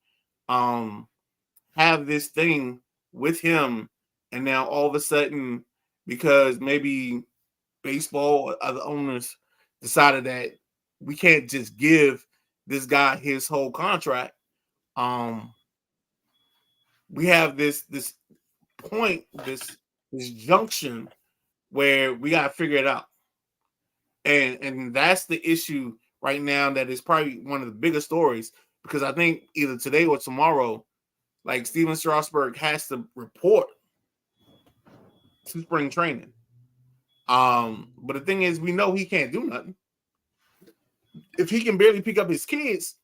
have this thing with him. And now all of a sudden, because maybe baseball or other owners decided that we can't just give this guy his whole contract. We have this point, this junction where we got to figure it out, and that's the issue right now. That is probably one of the biggest stories, because I think either today or tomorrow, like, Steven Strasburg has to report to spring training. But the thing is, we know he can't do nothing. If he can barely pick up his kids,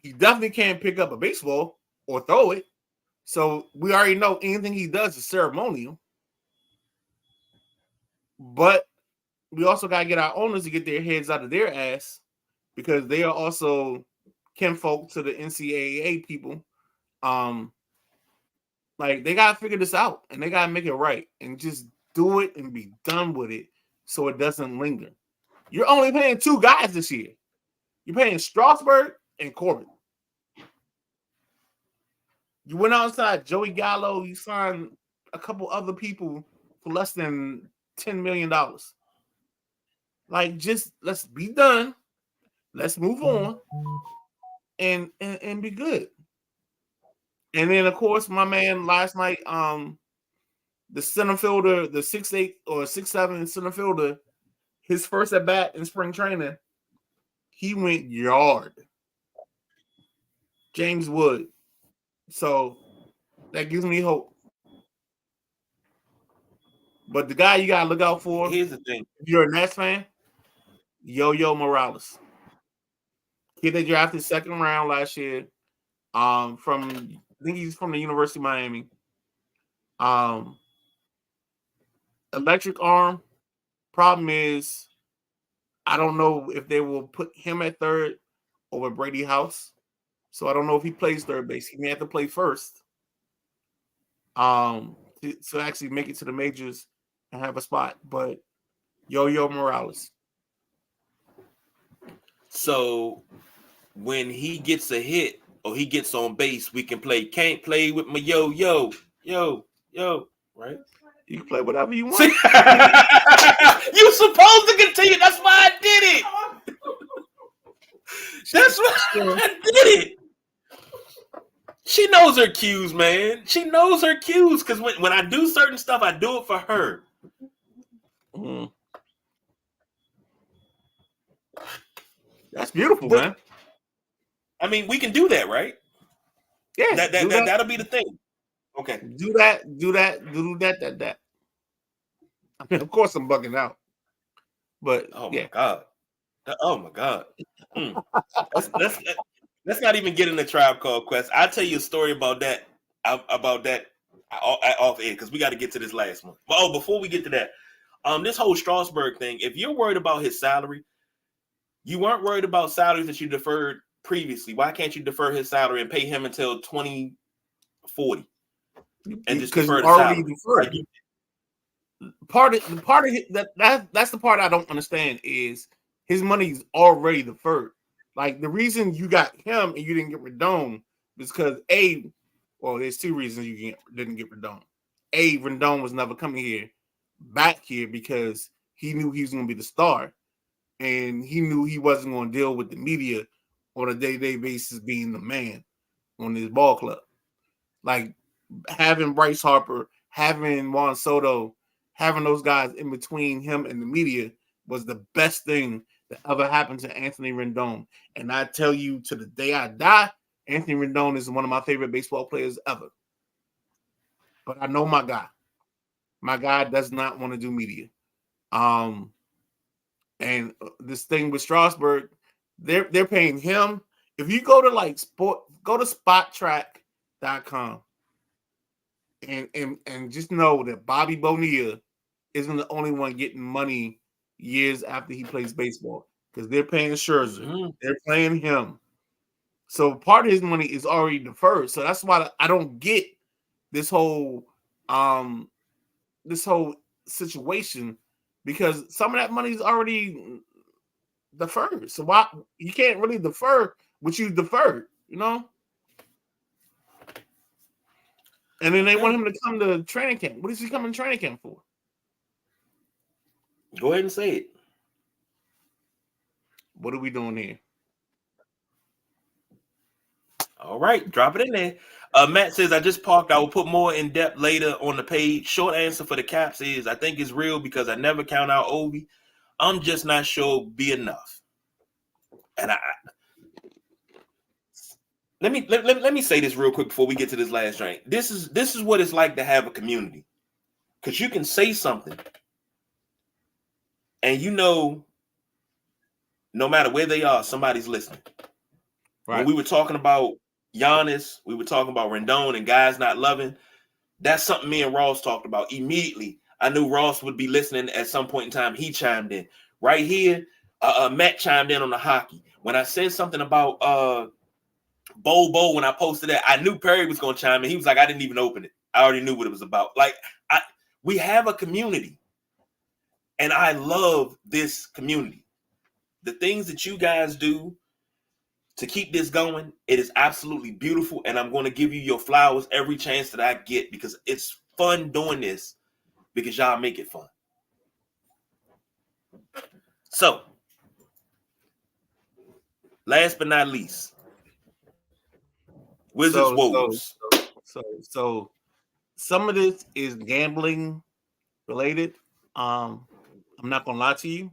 he definitely can't pick up a baseball or throw it. So we already know anything he does is ceremonial. But we also got to get our owners to get their heads out of their ass, because they are also kinfolk to the NCAA people. Like, they got to figure this out, and they got to make it right and just do it and be done with it so it doesn't linger. You're only paying 2 guys this year. You're paying Strasburg and Corbin. You went outside Joey Gallo. You signed a couple other people for less than $10 million. Like, just let's be done. Let's move on and be good. And then, of course, my man last night, the center fielder, the 6'8" or 6'7" center fielder, his first at bat in spring training, he went yard. James Wood. So that gives me hope. But the guy you gotta look out for, Here's the thing. if you're a Nets fan, Yo-Yo Morales. Kid they drafted second round last year. From I think he's from the University of Miami. Electric arm. Problem is, I don't know if they will put him at third over Brady House. So I don't know if he plays third base. He may have to play first. To actually make it to the majors and have a spot. But Yo-Yo Morales. So when he gets a hit or he gets on base, we can play. Can't play with my yo, right? You can play whatever you want. You supposed to continue. That's why I did it. That's why I did it. She knows her cues, man. She knows her cues because when I do certain stuff, I do it for her. Mm. That's beautiful, man. I mean, we can do that, right? Yeah, that'll be the thing. Okay. Do that. I mean, of course, I'm bugging out, but oh yeah. My god. Let's not even get in the Tribe Called Quest. I'll tell you a story about that off air because we got to get to this last one. But before we get to that, this whole Strasburg thing. If you're worried about his salary, you weren't worried about salaries that you deferred previously. Why can't you defer his salary and pay him until 2040 and just defer the salary? Deferred. Part of that's the part I don't understand is his money's already deferred. Like the reason you got him and you didn't get Rendon is because there's two reasons you didn't get Rendon. Rendon was never coming back here because he knew he was going to be the star, and he knew he wasn't going to deal with the media on a day-to-day basis being the man on his ball club. Like having Bryce Harper, having Juan Soto, having those guys in between him and the media was the best thing that ever happened to Anthony Rendon. And I tell you, to the day I die, Anthony Rendon is one of my favorite baseball players ever. But I know my guy. My guy does not want to do media. And this thing with Strasburg, they're paying him. If you go to go to spottrack.com and just know that Bobby Bonilla isn't the only one getting money years after he plays baseball because they're paying Scherzer. Mm-hmm. They're paying him. So part of his money is already deferred. So that's why I don't get this whole situation because some of that money is already deferred. So why you can't really defer what you deferred, you know? And then they want him to come to training camp. What is he coming to training camp for? Go ahead and say it. What are we doing here? All right, drop it in there. Matt says, I just parked. I will put more in depth later on the page. Short answer for the Caps is I think it's real because I never count out Ovi. I'm just not sure it'll be enough. And let me say this real quick before we get to this last drink. This is what it's like to have a community. Because you can say something and no matter where they are, somebody's listening. Right. When we were talking about Giannis, we were talking about Rendon and guys not loving. That's something me and Ross talked about immediately. I knew Ross would be listening at some point in time. He chimed in. Right here, Matt chimed in on the hockey. When I said something about Bo when I posted that, I knew Perry was going to chime in. He was like, I didn't even open it. I already knew what it was about. Like, we have a community. And I love this community. The things that you guys do to keep this going, it is absolutely beautiful. And I'm going to give you your flowers every chance that I get because it's fun doing this because y'all make it fun. So, last but not least, Wizards Wolves. So some of this is gambling related. I'm not gonna lie to you.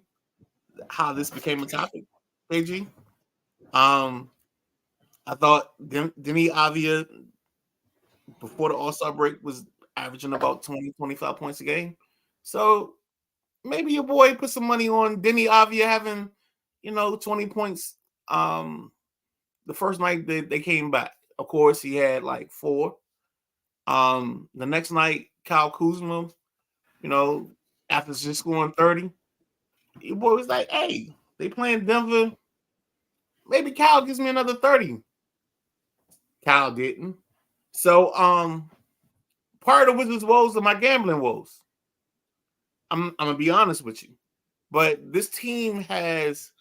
How this became a topic, KG. I thought Denny Avia before the All-Star break was averaging about 20, 25 points a game. So maybe your boy put some money on Denny Avia having, 20 points. The first night they came back. Of course, he had like 4. The next night, Kyle Kuzma, after just scoring 30, your boy was like, hey, they playing Denver. Maybe Kyle gives me another 30. Kyle didn't. So part of the Wizards' woes are my gambling woes. I'm gonna be honest with you. But this team has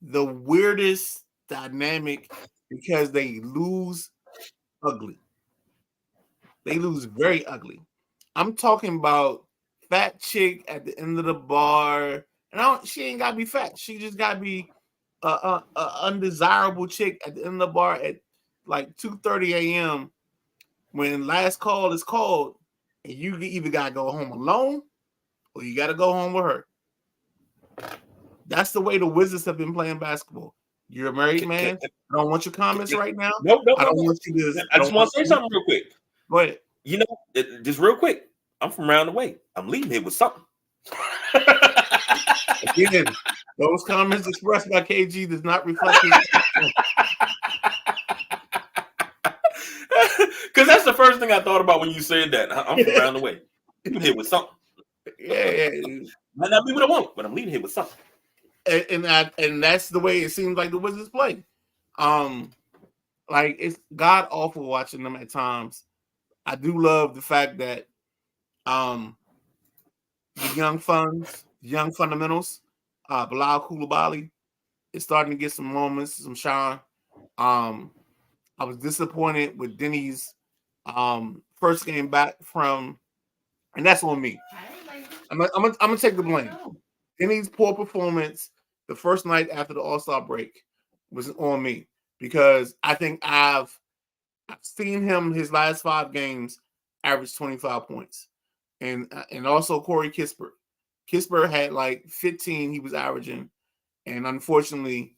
the weirdest dynamic because they lose ugly. They lose very ugly. I'm talking about fat chick at the end of the bar. And she ain't gotta be fat. She just gotta be a undesirable chick at the end of the bar at like 2:30 a.m. when last call is called, and you either gotta go home alone or you gotta go home with her. That's the way the Wizards have been playing basketball. You're a married man. I don't want your comments right now. No. I don't want you to. I just want to say something real quick. Go ahead. Just real quick. I'm from around the way. I'm leaving here with something. Again, those comments expressed by KG does not reflect. Because that's the first thing I thought about when you said that. I'm from around the way. I'm leaving here with something. Yeah. Might not be what I want, but I'm leaving here with something. And that's the way it seems like the Wizards play. Like it's god awful watching them at times. I do love the fact that the young fundamentals, Bilal Coulibaly is starting to get some moments, some shine. I was disappointed with Denny's first game back from, and that's on me. I'm gonna take the blame. Denny's poor performance the first night after the All-Star break was on me because I think I've seen him his last 5 games average 25 points, and also Corey Kispert. Kispert had like 15 he was averaging, and unfortunately,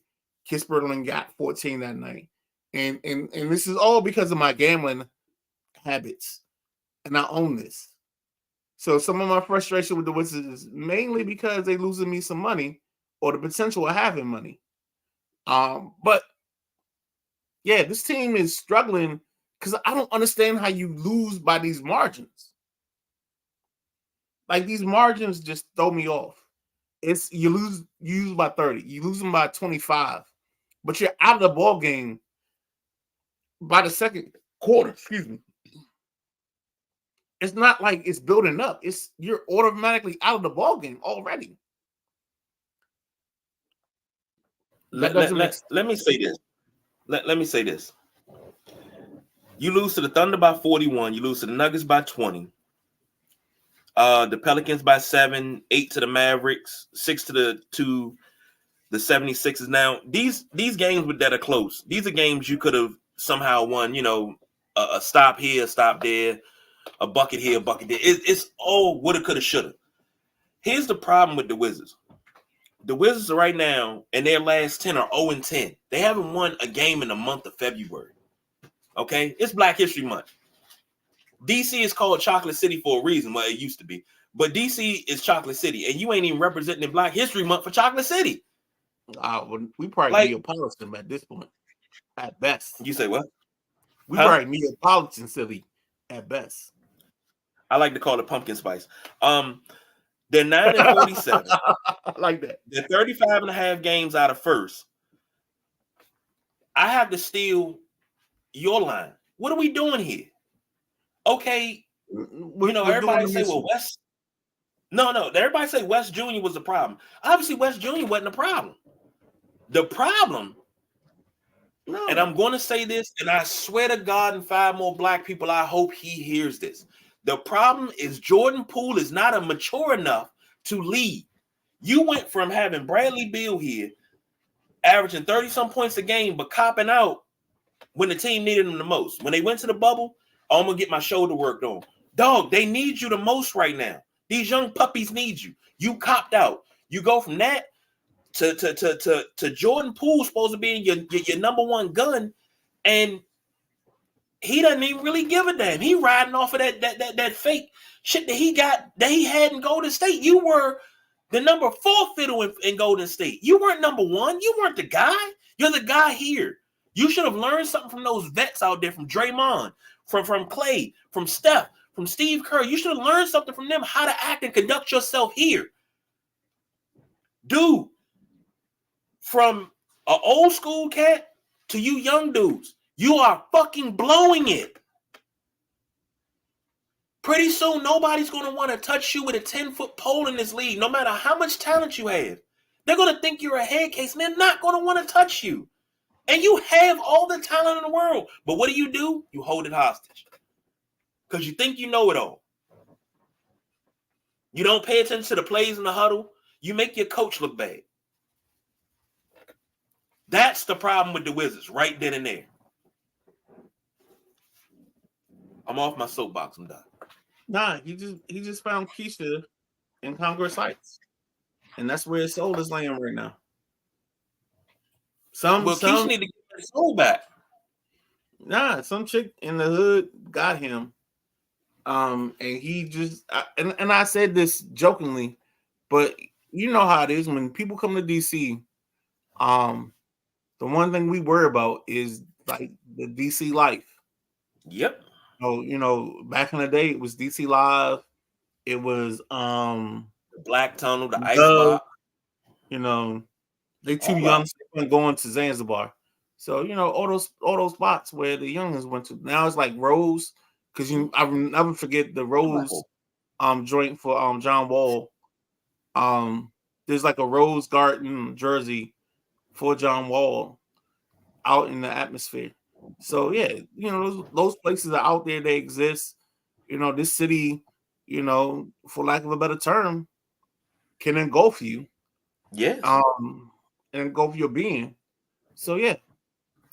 Kispert only got 14 that night. And this is all because of my gambling habits, and I own this. So some of my frustration with the Wizards is mainly because they losing me some money or the potential of having money. But yeah, this team is struggling because I don't understand how you lose by these margins. Like these margins just throw me off. It's you lose by 30, you lose them by 25, but you're out of the ball game by the second quarter. Excuse me. It's not like it's building up. You're automatically out of the ball game already. Let me say this. Let me say this. You lose to the Thunder by 41. You lose to the Nuggets by 20. The Pelicans by 7, 8 to the Mavericks, 6 to the 76ers. Now, these games that are close, these are games you could have somehow won, a stop here, a stop there, a bucket here, a bucket there. It's all woulda, coulda, shoulda. Here's the problem with the Wizards. The Wizards right now, in their last 10 are 0-10. They haven't won a game in the month of February. Okay? It's Black History Month. DC is called Chocolate City for a reason. Well, it used to be. But DC is Chocolate City. And you ain't even representing Black History Month for Chocolate City. We probably Neapolitan at this point. At best. You say what? We probably Neapolitan City at best. I like to call it pumpkin spice. They're 9-47. I like that. They're 35 and a half games out of first. I have to steal your line. What are we doing here? Okay, everybody say, well, West. No, everybody say West Jr. was the problem. Obviously, West Jr. wasn't the problem. The problem, and I'm going to say this, and I swear to God and 5 more Black people, I hope he hears this. The problem is Jordan Poole is not mature enough to lead. You went from having Bradley Beal here, averaging 30-some points a game, but copping out when the team needed him the most. When they went to the bubble, I'm going to get my shoulder worked on. Dog, they need you the most right now. These young puppies need you. You copped out. You go from that to Jordan Poole supposed to be your number one gun, and he doesn't even really give a damn. He riding off of that fake shit that he had in Golden State. You were the number 4 fiddle in Golden State. You weren't number 1. You weren't the guy. You're the guy here. You should have learned something from those vets out there, from Draymond, from Clay, from Steph, from Steve Kerr. You should have learned something from them, how to act and conduct yourself here. Dude, from an old school cat to you young dudes, you are fucking blowing it. Pretty soon, nobody's going to want to touch you with a 10-foot pole in this league, no matter how much talent you have. They're going to think you're a head case, and they're not going to want to touch you. And you have all the talent in the world. But what do? You hold it hostage. Because you think you know it all. You don't pay attention to the plays in the huddle. You make your coach look bad. That's the problem with the Wizards, right then and there. I'm off my soapbox. I'm done. Nah, he just found Keisha in Congress Heights, and that's where his soul is laying right now. Keisha need to get his soul back. Nah, some chick in the hood got him, and he just and I said this jokingly, but you know how it is when people come to DC. The one thing we worry about is like the DC life. Yep. So, back in the day, it was DC Live. It was the Black Tunnel, the Icebox. They too young to going to Zanzibar. So, all those spots where the youngins went to. Now it's like Rose, because I will never forget the Rose joint for John Wall. There's like a Rose Garden jersey for John Wall out in the atmosphere. So yeah, those places are out there. They exist. This city, for lack of a better term, can engulf you. Yes. And engulf your being. So yeah,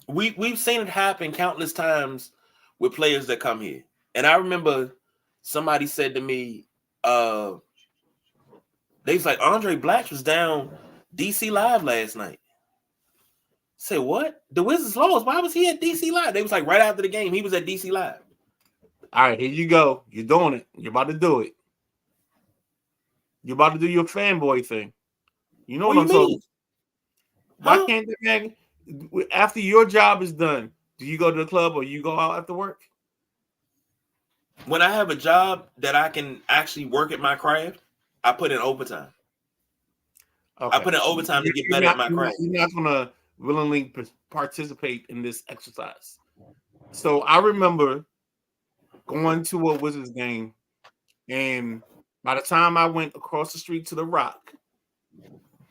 we've seen it happen countless times with players that come here. And I remember somebody said to me, they was like, Andre Blatch was down DC Live last night. Say what? The Wizards lost. Why was he at DC Live? They was like right after the game, he was at DC Live. All right, here you go. You're doing it. You're about to do it. You're about to do your fanboy thing. You know what I'm saying? Why can't the man, after your job is done, do you go to the club or you go out after work? When I have a job that I can actually work at my craft, I put in overtime. Okay. I put in overtime to get better at my craft. You're not gonna willingly participate in this exercise. So I remember going to a Wizards game, and by the time I went across the street to the Rock,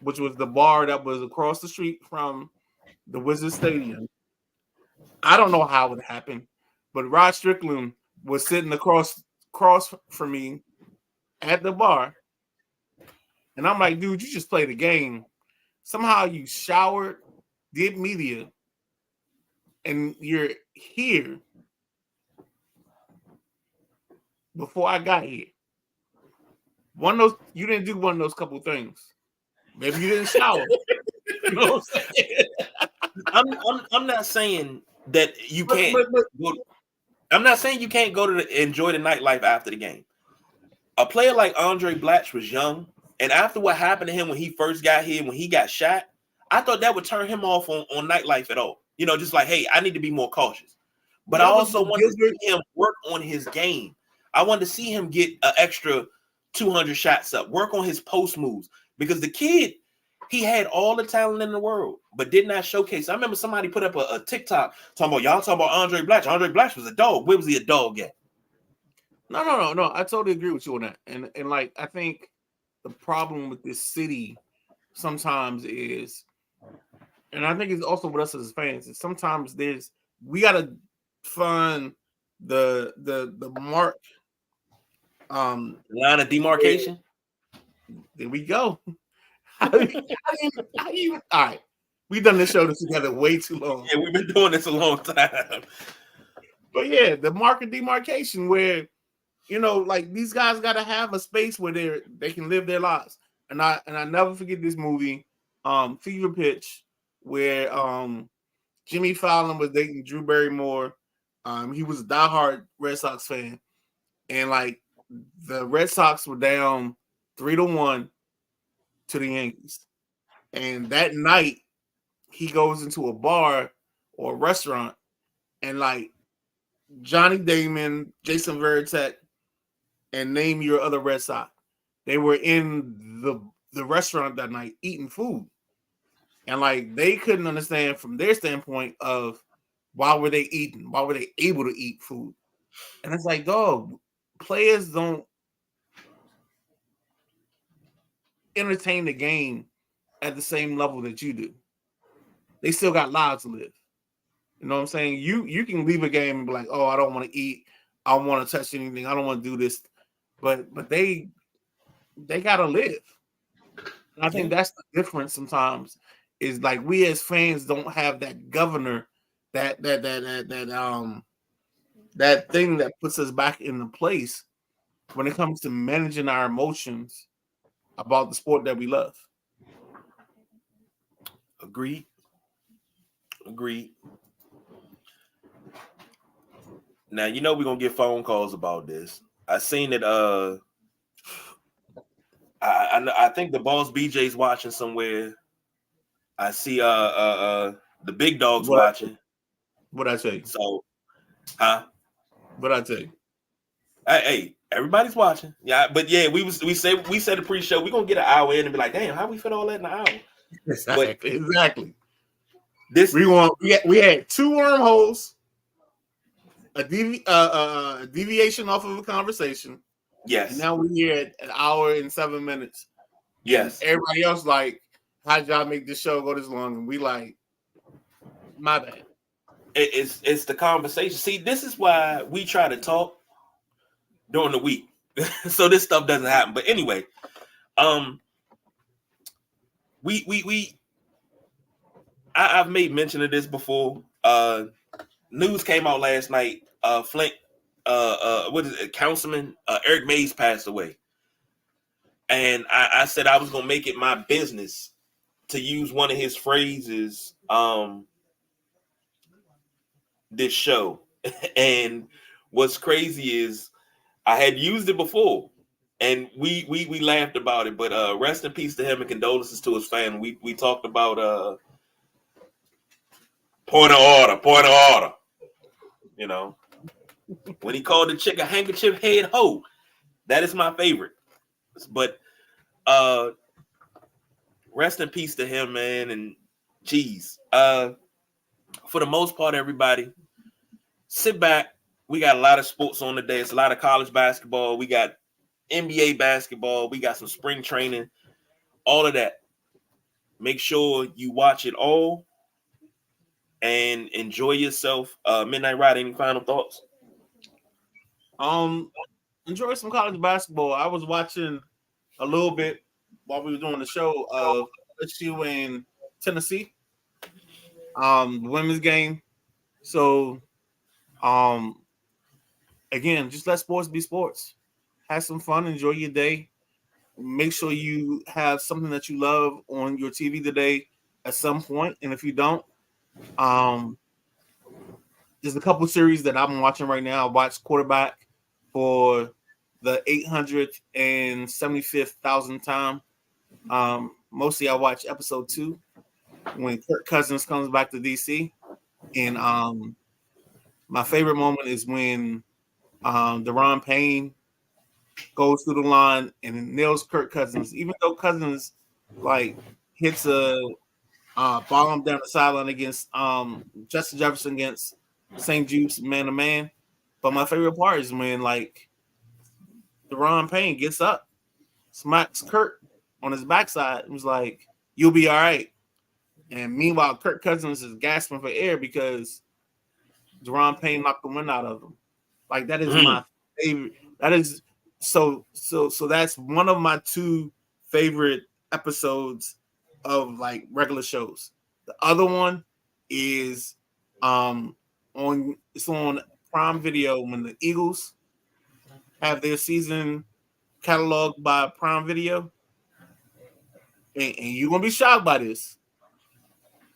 which was the bar that was across the street from the Wizards Stadium, I don't know how it happened, but Rod Strickland was sitting across from me at the bar, and I'm like, dude, you just played a game. Somehow you showered, did media, and you're here before I got here. You didn't do one of those couple things. Maybe you didn't shower. You know what I'm saying? I'm not saying that you can't. I'm not saying you can't go to enjoy the nightlife after the game. A player like Andre Blatch was young, and after what happened to him when he first got here, when he got shot, I thought that would turn him off on nightlife at all. Just like, hey, I need to be more cautious. But I also wanted to see him work on his game. I wanted to see him get an extra 200 shots up, work on his post moves, because the kid, he had all the talent in the world, but did not showcase. I remember somebody put up a TikTok talking about Andre Blatch. Andre Blatch was a dog. Where was he a dog at? No. I totally agree with you on that. And like, I think the problem with this city sometimes is, and I think it's also with us as fans, is sometimes we gotta find the mark. Line of demarcation. There we go. All right. We've done this show together way too long. Yeah, we've been doing this a long time. But yeah, the market demarcation where, like these guys got to have a space where they can live their lives. And I never forget this movie, Fever Pitch, where Jimmy Fallon was dating Drew Barrymore. He was a diehard Red Sox fan, and like the Red Sox were down 3-1 to the Yankees. And that night, he goes into a bar or a restaurant, and like Johnny Damon, Jason Varitek, and name your other Red Sox, they were in the restaurant that night eating food. And like they couldn't understand from their standpoint of why were they eating? Why were they able to eat food? And it's like, dog, players don't entertain the game at the same level that you do. They still got lives to live. You know what I'm saying? You can leave a game and be like, oh, I don't want to eat. I don't want to touch anything. I don't want to do this. But they gotta live. And I think that's the difference sometimes. Is like we as fans don't have that governor, that thing that puts us back into place when it comes to managing our emotions about the sport that we love. Agreed. Now you know we're gonna get phone calls about this. I seen it. I think the boss BJ's watching somewhere. I see the big dogs watching. What I tell you? So, huh? What I tell you? Hey, everybody's watching. Yeah, but yeah, we said the pre-show we're gonna get an hour in and be like, damn, how we fit all that in an hour? Exactly. This we had 2 wormholes, a deviation off of a conversation. Yes. And now we're here at 1 hour and 7 minutes. Yes. And everybody else like, how'd y'all make this show go this long? And we like, my bad. It's the conversation. See, this is why we try to talk during the week, so this stuff doesn't happen. But anyway, I've made mention of this before. News came out last night. Flint, what is it? Councilman Eric Mays passed away, and I said I was gonna make it my business to use one of his phrases. This show, and what's crazy is I had used it before, and we laughed about it. But rest in peace to him and condolences to his family. We talked about point of order. You know, when he called the chick a handkerchief head hoe, that is my favorite. But rest in peace to him, man. And geez, for the most part, everybody sit back. We got a lot of sports on today. It's a lot of college basketball. We got NBA basketball. We got some spring training, all of that. Make sure you watch it all and enjoy yourself. Midnight Ride, any final thoughts? Enjoy some college basketball. I was watching a little bit while we were doing the show of LSU in Tennessee, the women's game. So, again, just let sports be sports. Have some fun. Enjoy your day. Make sure you have something that you love on your TV today at some point. And if you don't, there's a couple series that I'm watching right now. I watched Quarterback for the 875th time. Mostly I watch episode 2 when Kirk Cousins comes back to DC. And my favorite moment is when Deron Payne goes through the line and nails Kirk Cousins, even though Cousins like hits a bomb down the sideline against Justin Jefferson against St. Jude's man to man. But my favorite part is when like Deron Payne gets up, smacks Kirk on his backside, and was like, "You'll be all right." And meanwhile, Kirk Cousins is gasping for air because Deron Payne knocked the wind out of him. Like that is my favorite. That is so that's one of my 2 favorite episodes of like regular shows. The other one is on Prime Video when the Eagles have their season cataloged by Prime Video. And you're gonna be shocked by this,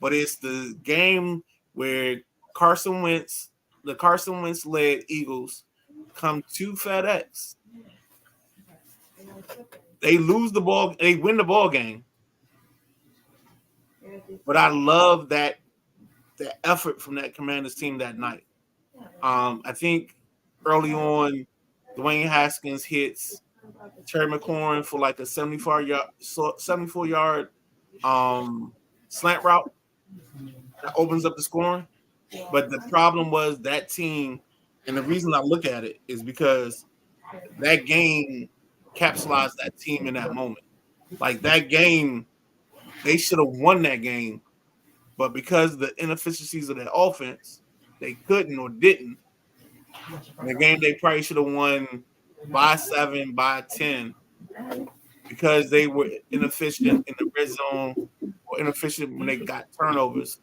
but it's the game where the Carson Wentz led Eagles come to FedEx They lose the ball, they win the ball game. But I love that effort from that Commanders team that night. I think early on, Dwayne Haskins hits Terry McLaurin for like a 74-yard slant route that opens up the scoring. But the problem was that team, and the reason I look at it is because that game capsulized that team in that moment. Like that game, they should have won that game, but because of the inefficiencies of their offense, they couldn't or didn't. In the game, they probably should have won by 7, by 10, because they were inefficient in the red zone or inefficient when they got turnovers.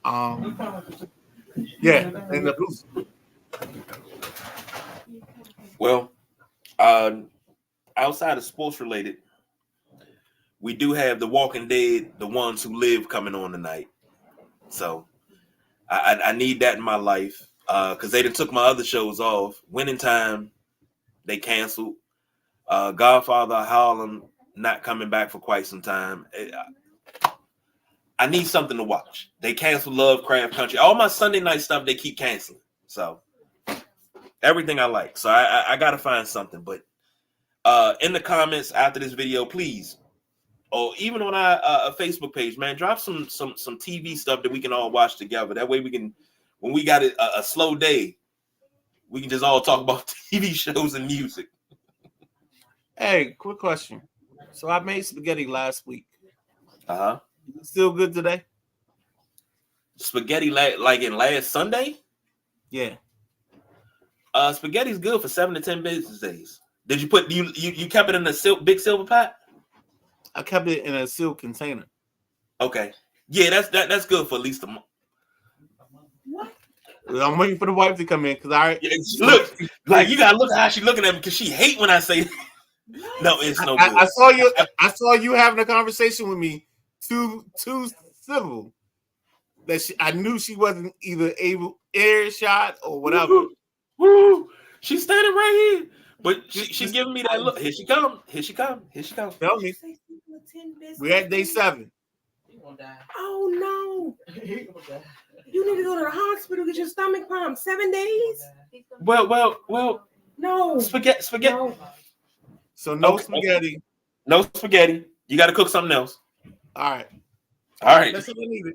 Yeah, they ended up losing. Well, outside of sports related, we do have The Walking Dead, The Ones Who Live, coming on tonight. So I need that in my life because they done took my other shows off. Winning Time, they canceled. Godfather Harlem not coming back for quite some time. I need something to watch. They canceled Lovecraft Country. All my Sunday night stuff they keep canceling. So everything I like. So I gotta find something. But in the comments after this video, please, or even on our Facebook page, man, drop some TV stuff that we can all watch together. That way we can, when we got a slow day, we can just all talk about TV shows and music. Hey, quick question. So I made spaghetti last week. Uh-huh. Still good today? Spaghetti like in last Sunday? Yeah. Spaghetti's good for 7 to 10 business days. Did you put you kept it in a big silver pot? I kept it in a sealed container. Okay. Yeah, that's good for at least a month. What? I'm waiting for the wife to come in because look, like you gotta look at how she's looking at me because she hate when I say no, it's no good. I saw you having a conversation with me too civil that I knew she wasn't either able air shot or whatever. Woo. She's standing right here. But she's giving me that look. Here she come. Here she come. Here she come. Tell me. We're at day 7. Oh no. You need to go to the hospital, get your stomach pumped. 7 days? Well. No. Spaghetti. No. So no spaghetti. No spaghetti. You got to cook something else. All right. That's what I needed.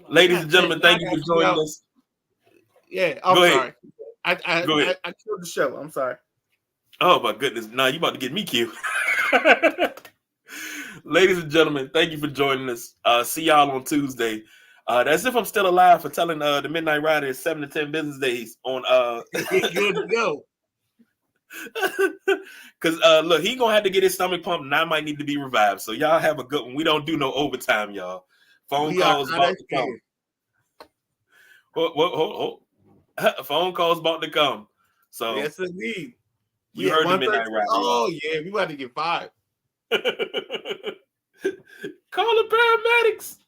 Ladies and gentlemen, thank you for joining us. Yeah, I'm sorry. I killed the show. I'm sorry. Oh my goodness. Nah, you about to get me cute. Ladies and gentlemen, thank you for joining us. See y'all on Tuesday. That's if I'm still alive for telling the Midnight Rider is 7 to 10 business days on good to go. Because look, he gonna have to get his stomach pumped and I might need to be revived. So y'all have a good one. We don't do no overtime, y'all. Phone calls about to come. Hold. Phone calls about to come. So yes, indeed. You heard the Midnight Rider. Oh yeah, we about to get fired. Call the paramedics.